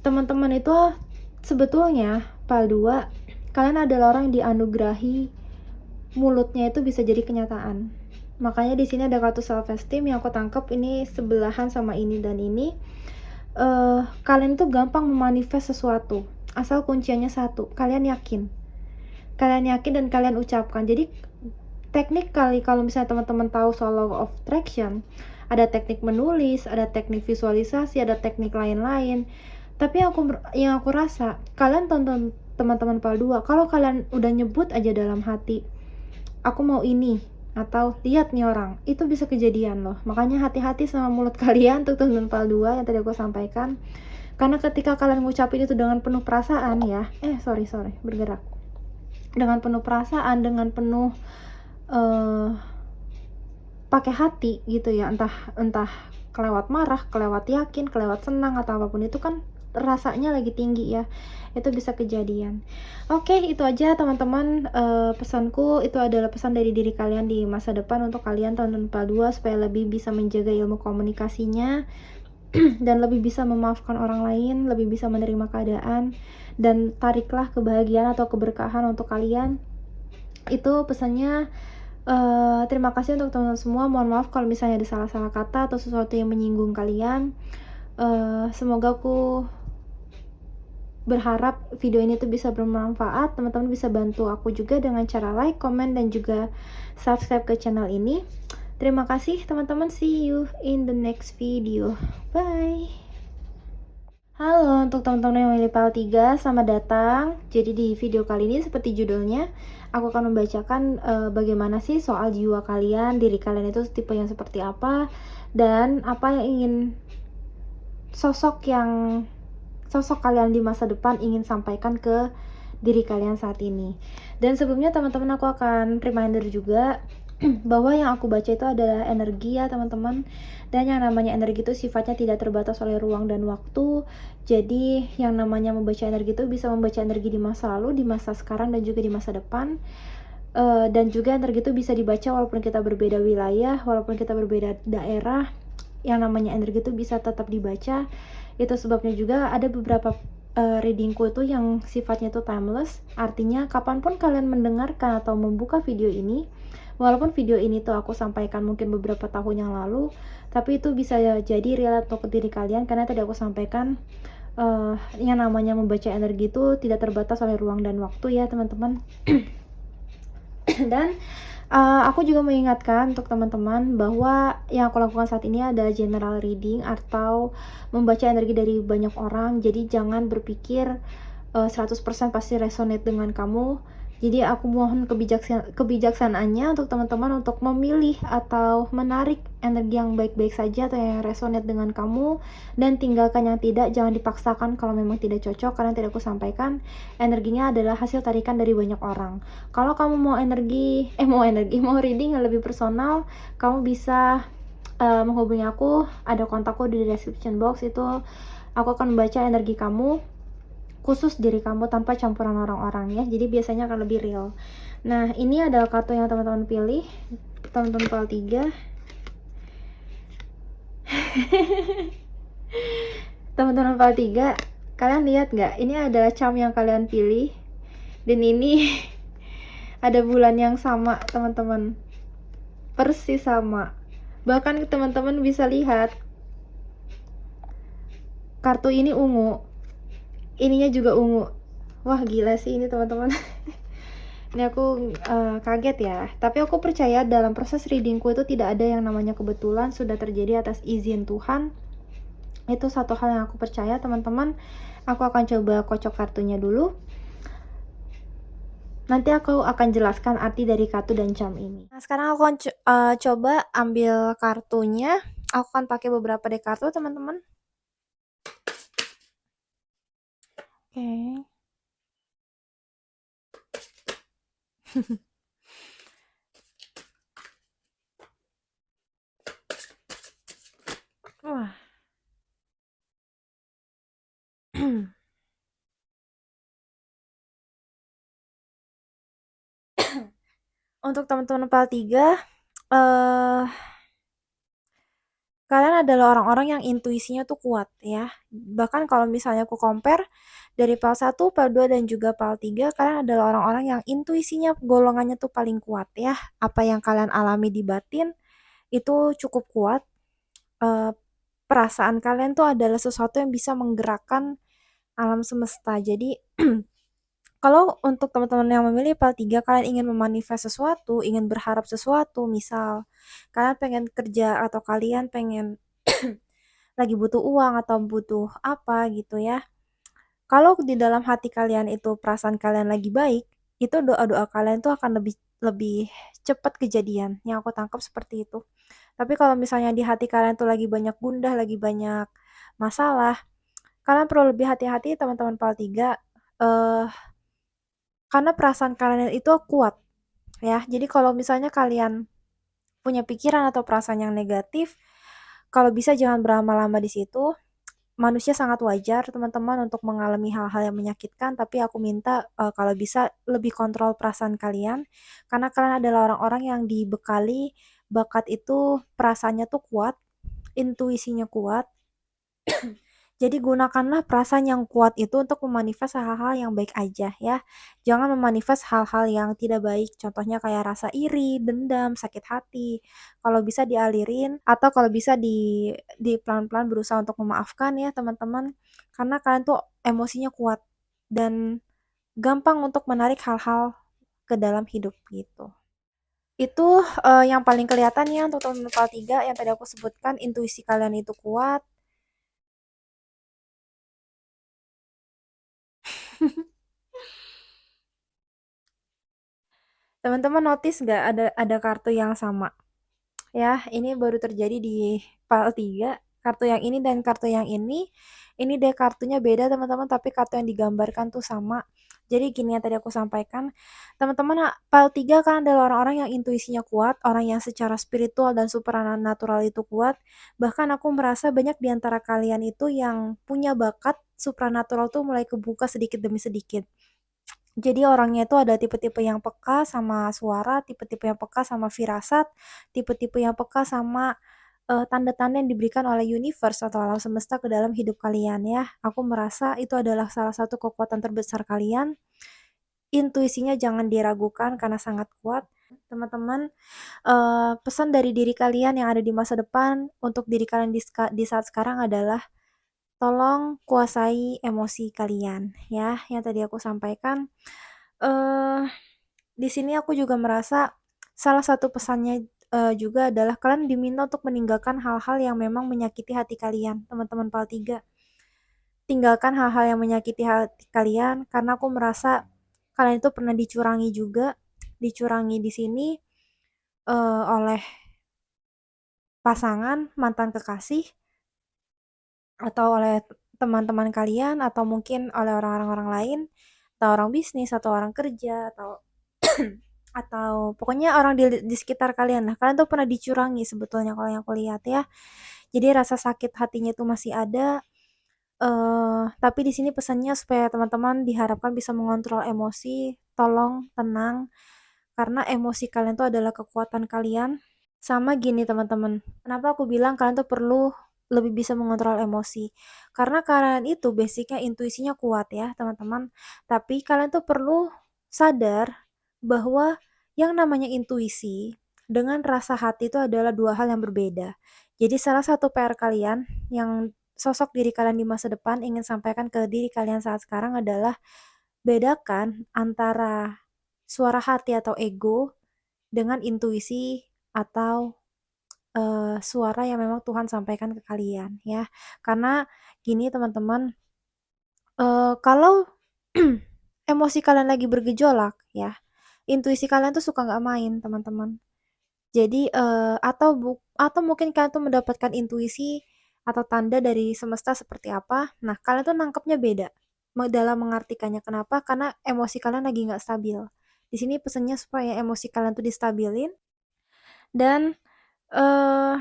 Teman-teman itu sebetulnya kepala 2, kalian adalah orang yang dianugerahi mulutnya itu bisa jadi kenyataan. Makanya di sini ada kartu self esteem yang aku tangkap ini sebelahan sama ini dan ini. Kalian itu gampang memanifest sesuatu asal kunciannya satu, kalian yakin dan kalian ucapkan. Jadi teknik kalau misalnya teman-teman tahu soal law of attraction, ada teknik menulis, ada teknik visualisasi, ada teknik lain-lain. Tapi yang aku rasa kalian tonton teman-teman kepala 2, kalau kalian udah nyebut aja dalam hati, aku mau ini, atau lihat nih orang, itu bisa kejadian loh. Makanya hati-hati sama mulut kalian tuh, teman-teman kepala 2 yang tadi aku sampaikan. Karena ketika kalian ngucapin itu dengan penuh perasaan ya, bergerak dengan penuh perasaan, dengan penuh pakai hati gitu ya, entah kelewat marah, kelewat yakin, kelewat senang atau apapun itu kan rasanya lagi tinggi ya, itu bisa kejadian. Oke, itu aja teman-teman, pesanku itu adalah pesan dari diri kalian di masa depan untuk kalian tahun 2022 supaya lebih bisa menjaga ilmu komunikasinya dan lebih bisa memaafkan orang lain, lebih bisa menerima keadaan, dan tariklah kebahagiaan atau keberkahan untuk kalian. Itu pesannya. Terima kasih untuk teman-teman semua. Mohon maaf kalau misalnya ada salah-salah kata atau sesuatu yang menyinggung kalian. Semoga aku berharap video ini tuh bisa bermanfaat. Teman-teman bisa bantu aku juga dengan cara like, comment, dan juga subscribe ke channel ini. Terima kasih teman-teman. See you in the next video. Bye. Halo untuk teman-teman yang memilih PAL 3, selamat datang. Jadi di video kali ini seperti judulnya, aku akan membacakan bagaimana sih soal jiwa kalian, diri kalian itu tipe yang seperti apa, dan apa yang ingin sosok kalian di masa depan ingin sampaikan ke diri kalian saat ini. Dan sebelumnya teman-teman aku akan reminder juga bahwa yang aku baca itu adalah energi ya teman-teman, dan yang namanya energi itu sifatnya tidak terbatas oleh ruang dan waktu. Jadi yang namanya membaca energi itu bisa membaca energi di masa lalu, di masa sekarang, dan juga di masa depan. Dan juga energi itu bisa dibaca walaupun kita berbeda wilayah, walaupun kita berbeda daerah. Yang namanya energi itu bisa tetap dibaca. Itu sebabnya juga ada beberapa readingku itu yang sifatnya itu timeless, artinya kapanpun kalian mendengarkan atau membuka video ini, walaupun video ini tuh aku sampaikan mungkin beberapa tahun yang lalu, tapi itu bisa jadi relate untuk diri kalian, karena tadi aku sampaikan yang namanya membaca energi itu tidak terbatas oleh ruang dan waktu ya teman-teman. Dan aku juga mengingatkan untuk teman-teman bahwa yang aku lakukan saat ini adalah general reading atau membaca energi dari banyak orang. Jadi jangan berpikir 100% pasti resonate dengan kamu. Jadi aku mohon kebijaksanaannya untuk teman-teman untuk memilih atau menarik energi yang baik-baik saja atau yang resonate dengan kamu, dan tinggalkan yang tidak. Jangan dipaksakan kalau memang tidak cocok, karena tidak aku sampaikan energinya adalah hasil tarikan dari banyak orang. Kalau kamu mau mau reading yang lebih personal, kamu bisa menghubungi aku, ada kontakku di description box. Itu aku akan membaca energi kamu, khusus diri kamu tanpa campuran orang-orang ya. Jadi biasanya akan lebih real. Nah, ini adalah kartu yang teman-teman pilih, teman-teman PAL 3. Teman-teman PAL 3, kalian lihat nggak? Ini adalah charm yang kalian pilih, dan ini ada bulan yang sama teman-teman, persis sama. Bahkan teman-teman bisa lihat kartu ini ungu, ininya juga ungu. Wah gila sih ini teman-teman. Ini aku kaget ya, tapi aku percaya dalam proses readingku itu tidak ada yang namanya kebetulan, sudah terjadi atas izin Tuhan. Itu satu hal yang aku percaya teman-teman. Aku akan coba kocok kartunya dulu, nanti aku akan jelaskan arti dari kartu dan charm ini. Nah sekarang aku akan coba ambil kartunya. Aku akan pakai beberapa dek kartu teman-teman. Oke. Wah. Untuk teman-teman PAL 3, kalian adalah orang-orang yang intuisinya tuh kuat ya. Bahkan kalau misalnya aku compare dari PAL 1, PAL 2, dan juga PAL 3, kalian adalah orang-orang yang intuisinya golongannya tuh paling kuat ya. Apa yang kalian alami di batin itu cukup kuat. Perasaan kalian tuh adalah sesuatu yang bisa menggerakkan alam semesta. Jadi kalau untuk teman-teman yang memilih PAL 3, kalian ingin memanifest sesuatu, ingin berharap sesuatu, misal kalian pengen kerja atau kalian pengen lagi butuh uang atau butuh apa gitu ya. Kalau di dalam hati kalian itu perasaan kalian lagi baik, itu doa-doa kalian tuh akan lebih lebih cepat kejadian. Yang aku tangkap seperti itu. Tapi kalau misalnya di hati kalian tuh lagi banyak gundah, lagi banyak masalah, kalian perlu lebih hati-hati teman-teman PAL 3, karena perasaan kalian itu kuat ya. Jadi kalau misalnya kalian punya pikiran atau perasaan yang negatif, kalau bisa jangan berlama-lama di situ. Manusia sangat wajar teman-teman untuk mengalami hal-hal yang menyakitkan, tapi aku minta kalau bisa lebih kontrol perasaan kalian, karena kalian adalah orang-orang yang dibekali bakat itu, perasaannya tuh kuat, intuisinya kuat. Jadi gunakanlah perasaan yang kuat itu untuk memanifest hal-hal yang baik aja ya. Jangan memanifest hal-hal yang tidak baik. Contohnya kayak rasa iri, dendam, sakit hati. Kalau bisa dialirin atau kalau bisa di pelan-pelan berusaha untuk memaafkan ya teman-teman. Karena kalian tuh emosinya kuat dan gampang untuk menarik hal-hal ke dalam hidup gitu. Itu yang paling kelihatan ya untuk teman-teman kepala 3 yang tadi aku sebutkan, intuisi kalian itu kuat. Teman-teman notice nggak ada kartu yang sama? Ya, ini baru terjadi di file 3, kartu yang ini dan kartu yang ini deh kartunya beda teman-teman, tapi kartu yang digambarkan tuh sama. Jadi gini yang tadi aku sampaikan, teman-teman file 3 kan adalah orang-orang yang intuisinya kuat, orang yang secara spiritual dan supranatural itu kuat. Bahkan aku merasa banyak di antara kalian itu yang punya bakat supranatural tuh mulai kebuka sedikit demi sedikit. Jadi orangnya itu ada tipe-tipe yang peka sama suara, tipe-tipe yang peka sama firasat, tipe-tipe yang peka sama tanda-tanda yang diberikan oleh universe atau alam semesta ke dalam hidup kalian ya. Aku merasa itu adalah salah satu kekuatan terbesar kalian. Intuisinya jangan diragukan karena sangat kuat. Teman-teman, pesan dari diri kalian yang ada di masa depan untuk diri kalian di saat sekarang adalah tolong kuasai emosi kalian ya. Yang tadi aku sampaikan. Eh, di sini aku juga merasa salah satu pesannya juga adalah kalian diminta untuk meninggalkan hal-hal yang memang menyakiti hati kalian, teman-teman PAL 3. Tinggalkan hal-hal yang menyakiti hati kalian karena aku merasa kalian itu pernah dicurangi juga, dicurangi di sini oleh pasangan, mantan kekasih, atau oleh teman-teman kalian, atau mungkin oleh orang-orang lain, atau orang bisnis, atau orang kerja, atau pokoknya orang di sekitar kalian lah. Kalian tuh pernah dicurangi sebetulnya kalau yang aku lihat ya. Jadi rasa sakit hatinya itu masih ada. Tapi di sini pesannya supaya teman-teman diharapkan bisa mengontrol emosi. Tolong tenang karena emosi kalian tuh adalah kekuatan kalian. Sama gini teman-teman, kenapa aku bilang kalian tuh perlu lebih bisa mengontrol emosi. Karena kalian itu basicnya intuisinya kuat ya teman-teman. Tapi kalian tuh perlu sadar bahwa yang namanya intuisi dengan rasa hati itu adalah dua hal yang berbeda. Jadi salah satu PR kalian yang sosok diri kalian di masa depan ingin sampaikan ke diri kalian saat sekarang adalah bedakan antara suara hati atau ego dengan intuisi atau suara yang memang Tuhan sampaikan ke kalian ya. Karena gini teman-teman, kalau emosi kalian lagi bergejolak ya, intuisi kalian tuh suka nggak main teman-teman. Jadi atau mungkin kalian tuh mendapatkan intuisi atau tanda dari semesta seperti apa. Nah kalian tuh nangkepnya beda dalam mengartikannya. Kenapa? Karena emosi kalian lagi nggak stabil. Di sini pesannya supaya emosi kalian tuh distabilin dan eh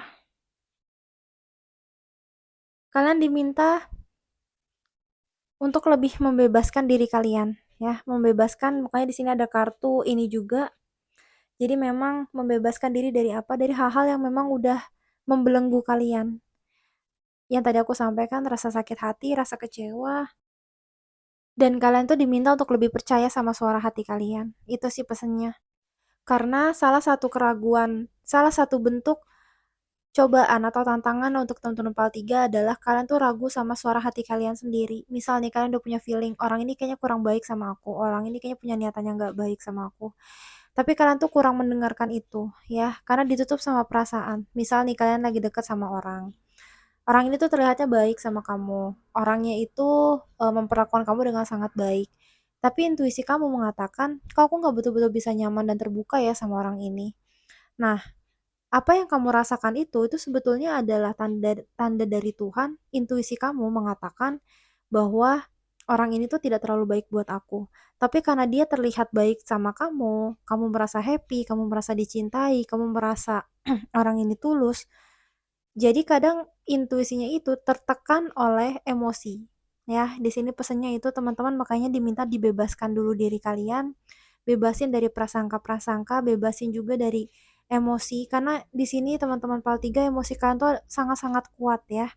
kalian diminta untuk lebih membebaskan diri kalian ya, membebaskan makanya di sini ada kartu ini juga. Jadi memang membebaskan diri dari apa? Dari hal-hal yang memang udah membelenggu kalian. Yang tadi aku sampaikan rasa sakit hati, rasa kecewa, dan kalian tuh diminta untuk lebih percaya sama suara hati kalian. Itu sih pesannya. Karena salah satu keraguan, salah satu bentuk cobaan atau tantangan untuk teman-teman PAL 3 adalah kalian tuh ragu sama suara hati kalian sendiri. Misal nih kalian udah punya feeling, orang ini kayaknya kurang baik sama aku, orang ini kayaknya punya niatan yang gak baik sama aku. Tapi kalian tuh kurang mendengarkan itu, ya, karena ditutup sama perasaan. Misal nih kalian lagi deket sama orang. Orang ini tuh terlihatnya baik sama kamu. Orangnya itu memperlakukan kamu dengan sangat baik. Tapi intuisi kamu mengatakan, kok aku gak betul-betul bisa nyaman dan terbuka ya sama orang ini. Nah, apa yang kamu rasakan itu sebetulnya adalah tanda tanda dari Tuhan. Intuisi kamu mengatakan bahwa orang ini tuh tidak terlalu baik buat aku. Tapi karena dia terlihat baik sama kamu merasa happy, kamu merasa dicintai, kamu merasa orang ini tulus. Jadi kadang intuisinya itu tertekan oleh emosi. Ya, di sini pesannya itu teman-teman makanya diminta dibebaskan dulu diri kalian, bebasin dari prasangka-prasangka, bebasin juga dari emosi karena di sini teman-teman PAL 3 emosi kalian tuh sangat-sangat kuat ya.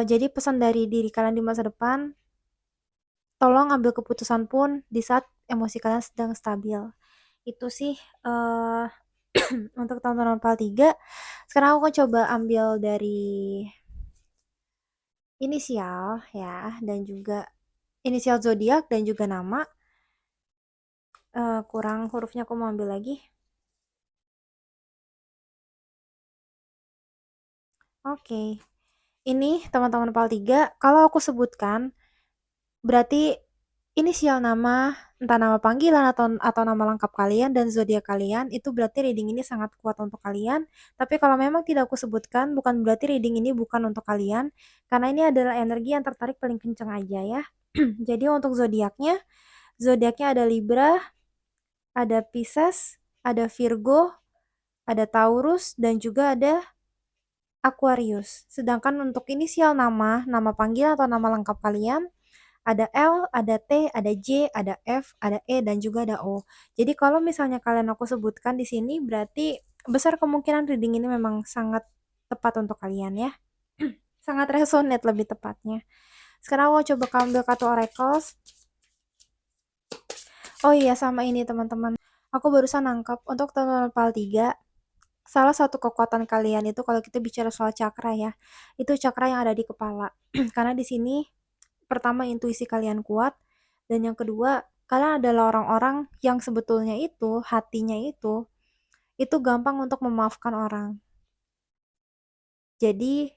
Jadi pesan dari diri kalian di masa depan, tolong ambil keputusan pun di saat emosi kalian sedang stabil. Itu sih untuk tontonan PAL 3. Sekarang aku coba ambil dari inisial ya dan juga inisial zodiak dan juga nama. Kurang hurufnya aku mau ambil lagi. Oke. Ini teman-teman PAL 3, kalau aku sebutkan berarti inisial nama, entah nama panggilan atau nama lengkap kalian dan zodiak kalian, itu berarti reading ini sangat kuat untuk kalian. Tapi kalau memang tidak aku sebutkan, bukan berarti reading ini bukan untuk kalian, karena ini adalah energi yang tertarik paling kencang aja ya. Jadi untuk zodiaknya ada Libra, ada Pisces, ada Virgo, ada Taurus, dan juga ada Aquarius. Sedangkan untuk inisial nama, nama panggilan atau nama lengkap kalian, ada L, ada T, ada J, ada F, ada E, dan juga ada O. Jadi kalau misalnya kalian aku sebutkan di sini, berarti besar kemungkinan reading ini memang sangat tepat untuk kalian ya. Sangat resonate lebih tepatnya. Sekarang aku coba ambil kartu oracles. Oh iya, sama ini teman-teman. Aku barusan nangkap untuk teman-teman PAL 3, salah satu kekuatan kalian itu kalau kita bicara soal cakra ya, itu cakra yang ada di kepala. Karena di sini pertama intuisi kalian kuat dan yang kedua kalian adalah orang-orang yang sebetulnya itu hatinya itu gampang untuk memaafkan orang. Jadi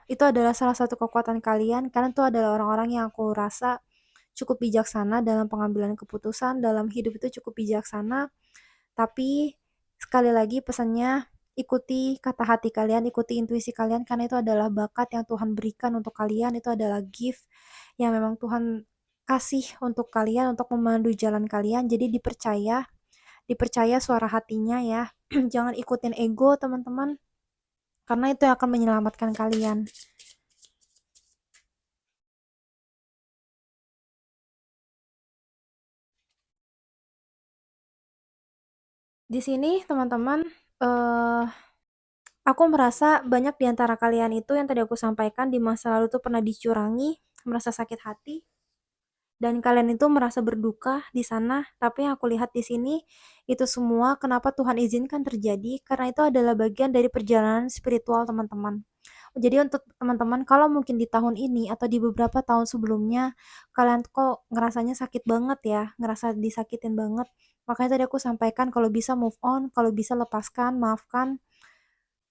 itu adalah salah satu kekuatan kalian. Kalian tuh adalah orang-orang yang aku rasa cukup bijaksana dalam pengambilan keputusan, dalam hidup itu cukup bijaksana. Tapi sekali lagi pesannya, ikuti kata hati kalian, ikuti intuisi kalian karena itu adalah bakat yang Tuhan berikan untuk kalian, itu adalah gift yang memang Tuhan kasih untuk kalian untuk memandu jalan kalian. Jadi dipercaya suara hatinya ya. Jangan ikutin ego, teman-teman. Karena itu yang akan menyelamatkan kalian. Di sini, teman-teman, eh aku merasa banyak di antara kalian itu yang tadi aku sampaikan di masa lalu tuh pernah dicurangi, merasa sakit hati, dan kalian itu merasa berduka di sana. Tapi yang aku lihat di sini itu semua kenapa Tuhan izinkan terjadi karena itu adalah bagian dari perjalanan spiritual teman-teman. Jadi untuk teman-teman kalau mungkin di tahun ini atau di beberapa tahun sebelumnya kalian kok ngerasanya sakit banget ya, ngerasa disakitin banget. Makanya tadi aku sampaikan kalau bisa move on, kalau bisa lepaskan, maafkan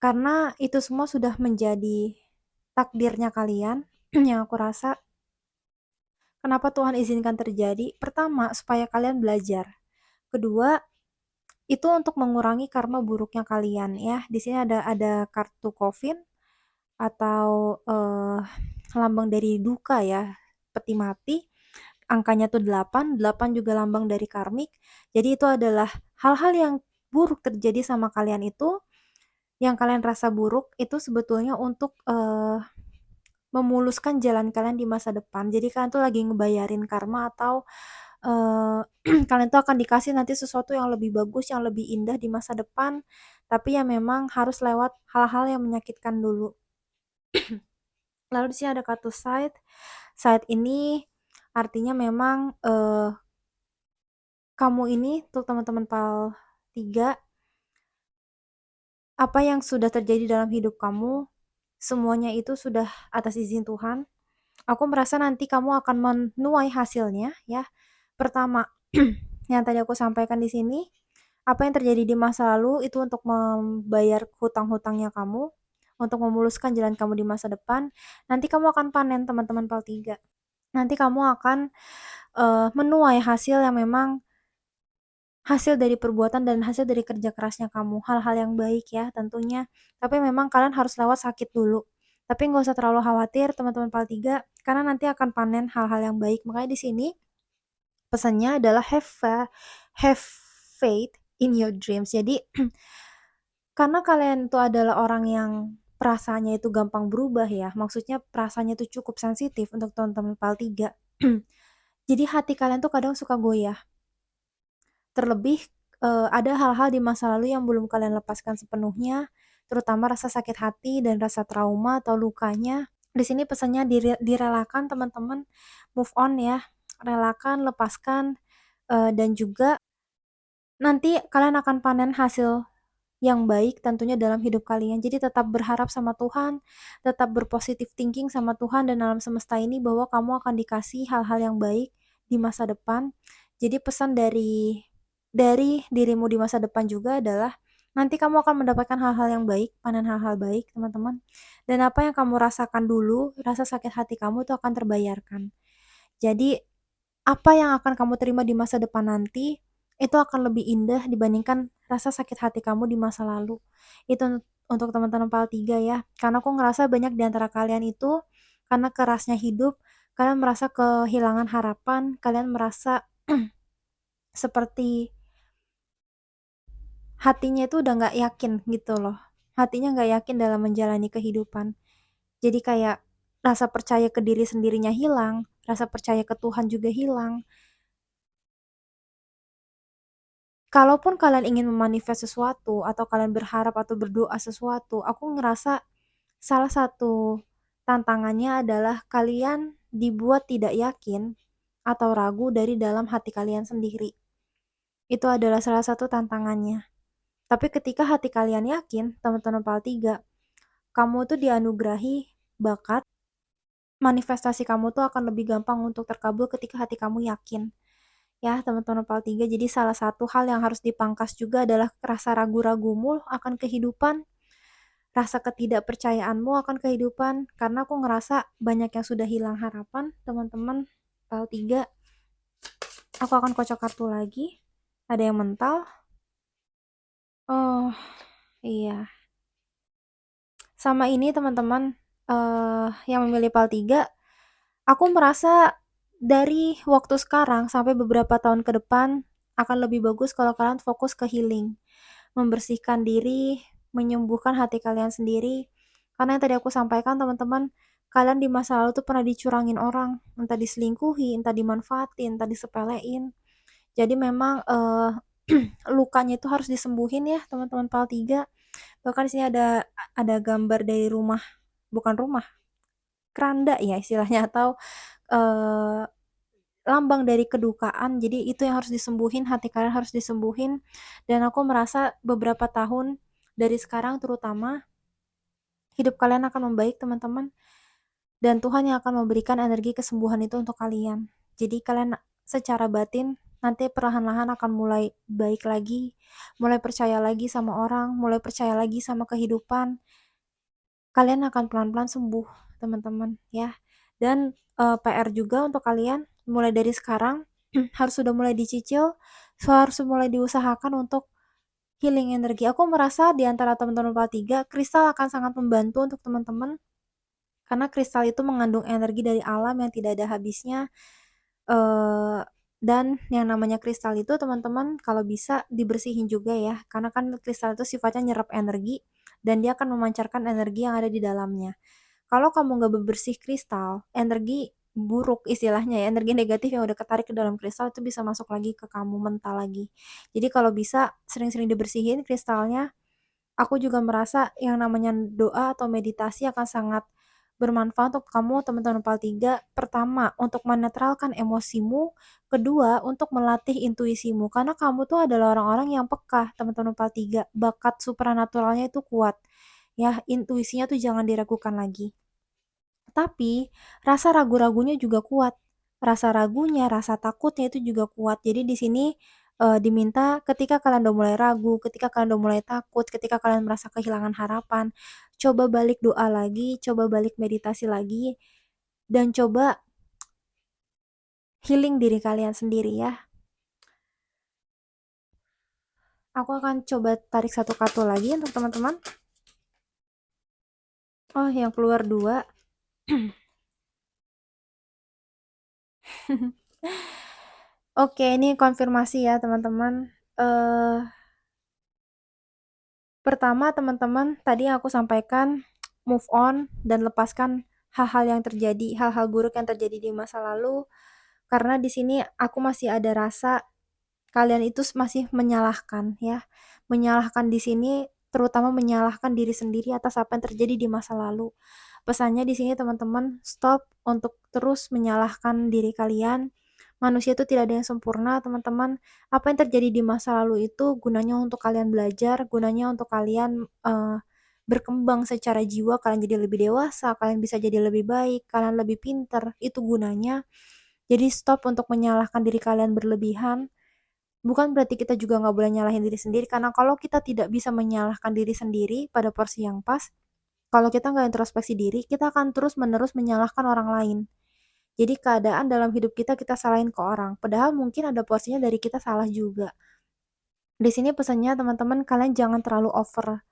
karena itu semua sudah menjadi takdirnya kalian. Yang aku rasa kenapa Tuhan izinkan terjadi? Pertama, supaya kalian belajar. Kedua, itu untuk mengurangi karma buruknya kalian ya. Di sini ada kartu coffin atau lambang dari duka ya, peti mati. Angkanya tuh 8, 8 juga lambang dari karmik. Jadi itu adalah hal-hal yang buruk terjadi sama kalian itu, yang kalian rasa buruk itu sebetulnya untuk memuluskan jalan kalian di masa depan. Jadi kalian tuh lagi ngebayarin karma atau uh, kalian tuh akan dikasih nanti sesuatu yang lebih bagus, yang lebih indah di masa depan. Tapi ya memang harus lewat hal-hal yang menyakitkan dulu. Lalu di sini ada kartu side. Side ini artinya memang kamu ini untuk teman-teman PAL 3, apa yang sudah terjadi dalam hidup kamu, semuanya itu sudah atas izin Tuhan. Aku merasa nanti kamu akan menuai hasilnya ya. Pertama, yang tadi aku sampaikan di sini, apa yang terjadi di masa lalu itu untuk membayar hutang-hutangnya kamu, untuk memuluskan jalan kamu di masa depan. Nanti kamu akan panen teman-teman PAL 3. Nanti kamu akan menuai hasil yang memang hasil dari perbuatan dan hasil dari kerja kerasnya kamu. Hal-hal yang baik ya tentunya. Tapi memang kalian harus lewat sakit dulu. Tapi nggak usah terlalu khawatir teman-teman PAL 3 karena nanti akan panen hal-hal yang baik. Makanya di sini pesannya adalah have faith in your dreams. Jadi karena kalian itu adalah orang yang perasaannya itu gampang berubah ya, maksudnya perasaannya itu cukup sensitif untuk teman-teman PAL 3. Jadi hati kalian tuh kadang suka goyah. Terlebih, ada hal-hal di masa lalu yang belum kalian lepaskan sepenuhnya, terutama rasa sakit hati dan rasa trauma atau lukanya. Di sini pesannya direlakan teman-teman move on ya, relakan, lepaskan, dan juga nanti kalian akan panen hasil yang baik tentunya dalam hidup kalian. Jadi tetap berharap sama Tuhan, tetap berpositif thinking sama Tuhan dan alam semesta ini bahwa kamu akan dikasih hal-hal yang baik di masa depan. Jadi pesan dari dirimu di masa depan juga adalah nanti kamu akan mendapatkan hal-hal yang baik, panen hal-hal baik, teman-teman. Dan apa yang kamu rasakan dulu, rasa sakit hati kamu itu akan terbayarkan. Jadi apa yang akan kamu terima di masa depan nanti, itu akan lebih indah dibandingkan rasa sakit hati kamu di masa lalu. Itu untuk teman-teman PAL 3 ya, karena aku ngerasa banyak di antara kalian itu, karena kerasnya hidup, kalian merasa kehilangan harapan, kalian merasa seperti hatinya itu udah nggak yakin gitu loh. Hatinya nggak yakin dalam menjalani kehidupan. Jadi kayak rasa percaya ke diri sendirinya hilang, rasa percaya ke Tuhan juga hilang. Kalaupun kalian ingin memanifest sesuatu atau kalian berharap atau berdoa sesuatu, aku ngerasa salah satu tantangannya adalah kalian dibuat tidak yakin atau ragu dari dalam hati kalian sendiri. Itu adalah salah satu tantangannya. Tapi ketika hati kalian yakin, teman-teman PAL 3, kamu tuh dianugerahi bakat, manifestasi kamu tuh akan lebih gampang untuk terkabul ketika hati kamu yakin. Ya, teman-teman PAL 3, jadi salah satu hal yang harus dipangkas juga adalah rasa ragu-ragumu akan kehidupan, rasa ketidakpercayaanmu akan kehidupan, karena aku ngerasa banyak yang sudah hilang harapan, teman-teman PAL 3. Aku akan kocok kartu lagi. Ada yang mental. Oh, iya. Sama ini teman-teman, yang memilih PAL 3, aku merasa dari waktu sekarang sampai beberapa tahun ke depan akan lebih bagus kalau kalian fokus ke healing, membersihkan diri, menyembuhkan hati kalian sendiri. Karena yang tadi aku sampaikan teman-teman, kalian di masa lalu tuh pernah dicurangin orang, entah diselingkuhi, entah dimanfaatin, entah disepelein. Jadi memang lukanya itu harus disembuhin ya teman-teman PAL 3. Bahkan di sini ada gambar dari rumah, bukan rumah, keranda ya istilahnya, atau eh, lambang dari kedukaan. Jadi itu yang harus disembuhin, hati kalian harus disembuhin. Dan aku merasa beberapa tahun dari sekarang terutama hidup kalian akan membaik teman-teman, dan Tuhan yang akan memberikan energi kesembuhan itu untuk kalian. Jadi kalian secara batin nanti perlahan-lahan akan mulai baik lagi, mulai percaya lagi sama orang, mulai percaya lagi sama kehidupan. Kalian akan pelan-pelan sembuh teman-teman ya. Dan PR juga untuk kalian mulai dari sekarang harus sudah mulai dicicil, harus mulai diusahakan untuk healing energi. Aku merasa di antara teman-teman PAL 3, kristal akan sangat membantu untuk teman-teman, karena kristal itu mengandung energi dari alam yang tidak ada habisnya. Dan yang namanya kristal itu teman-teman kalau bisa dibersihin juga ya, karena kan kristal itu sifatnya nyerap energi dan dia akan memancarkan energi yang ada di dalamnya. Kalau kamu nggak bebersih kristal, energi buruk istilahnya ya, energi negatif yang udah ketarik ke dalam kristal itu bisa masuk lagi ke kamu, mental lagi. Jadi kalau bisa sering-sering dibersihin kristalnya. Aku juga merasa yang namanya doa atau meditasi akan sangat bermanfaat untuk kamu teman-teman PAL 3. Pertama, untuk menetralkan emosimu. Kedua, untuk melatih intuisimu. Karena kamu tuh adalah orang-orang yang peka, teman-teman PAL 3. Bakat supranaturalnya itu kuat. Ya, intuisinya tuh jangan diragukan lagi. Tapi rasa ragu-ragunya juga kuat. Rasa ragunya, rasa takutnya itu juga kuat. Jadi di sini diminta ketika kalian udah mulai ragu, ketika kalian udah mulai takut, ketika kalian merasa kehilangan harapan, coba balik doa lagi, coba balik meditasi lagi, dan coba healing diri kalian sendiri ya. Aku akan coba tarik satu kartu lagi untuk teman-teman. Oh, yang keluar dua. Oke, ini konfirmasi ya teman-teman. Pertama, teman-teman, tadi yang aku sampaikan, move on dan lepaskan hal-hal yang terjadi, hal-hal buruk yang terjadi di masa lalu, karena di sini aku masih ada rasa kalian itu masih menyalahkan ya. Menyalahkan di sini terutama menyalahkan diri sendiri atas apa yang terjadi di masa lalu. Pesannya di sini teman-teman, stop untuk terus menyalahkan diri kalian. Manusia itu tidak ada yang sempurna, teman-teman. Apa yang terjadi di masa lalu itu gunanya untuk kalian belajar, gunanya untuk kalian berkembang secara jiwa, kalian jadi lebih dewasa, kalian bisa jadi lebih baik, kalian lebih pinter, itu gunanya. Jadi stop untuk menyalahkan diri kalian berlebihan. Bukan berarti kita juga nggak boleh nyalahin diri sendiri, karena kalau kita tidak bisa menyalahkan diri sendiri pada porsi yang pas, kalau kita nggak introspeksi diri, kita akan terus-menerus menyalahkan orang lain. Jadi keadaan dalam hidup kita kita salahin ke orang, padahal mungkin ada porsinya dari kita salah juga. Di sini pesannya teman-teman, kalian jangan terlalu over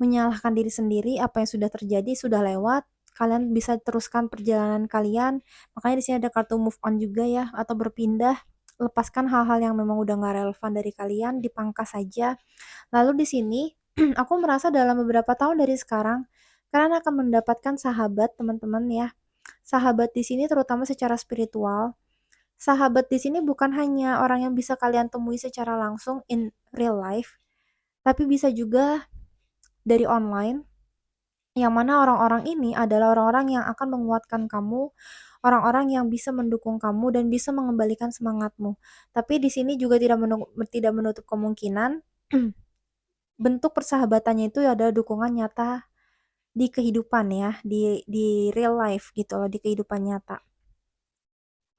menyalahkan diri sendiri. Apa yang sudah terjadi sudah lewat, kalian bisa teruskan perjalanan kalian. Makanya di sini ada kartu move on juga ya, atau berpindah. Lepaskan hal-hal yang memang udah nggak relevan dari kalian, dipangkas saja. Lalu di sini aku merasa dalam beberapa tahun dari sekarang kalian akan mendapatkan sahabat, teman-teman ya. Sahabat di sini terutama secara spiritual. Sahabat di sini bukan hanya orang yang bisa kalian temui secara langsung in real life, tapi bisa juga dari online, yang mana orang-orang ini adalah orang-orang yang akan menguatkan kamu, orang-orang yang bisa mendukung kamu dan bisa mengembalikan semangatmu. Tapi di sini juga tidak menutup kemungkinan bentuk persahabatannya itu ada dukungan nyata di kehidupan ya, di real life gitu loh, di kehidupan nyata.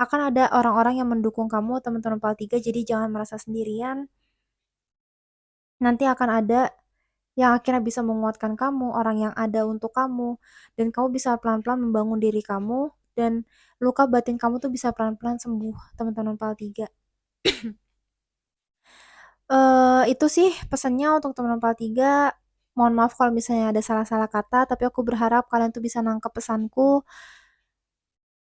Akan ada orang-orang yang mendukung kamu, teman-teman PAL 3, jadi jangan merasa sendirian. Nanti akan ada yang akhirnya bisa menguatkan kamu, orang yang ada untuk kamu, dan kamu bisa pelan-pelan membangun diri kamu, dan luka batin kamu tuh bisa pelan-pelan sembuh, teman-teman PAL 3. Itu sih pesannya untuk teman-teman PAL 3. Mohon maaf kalau misalnya ada salah-salah kata, tapi aku berharap kalian tuh bisa nangkep pesanku.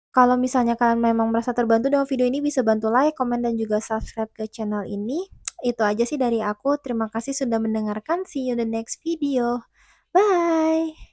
Kalau misalnya kalian memang merasa terbantu dengan video ini, bisa bantu like, komen, dan juga subscribe ke channel ini. Itu aja sih dari aku. Terima kasih sudah mendengarkan. See you in the next video. Bye!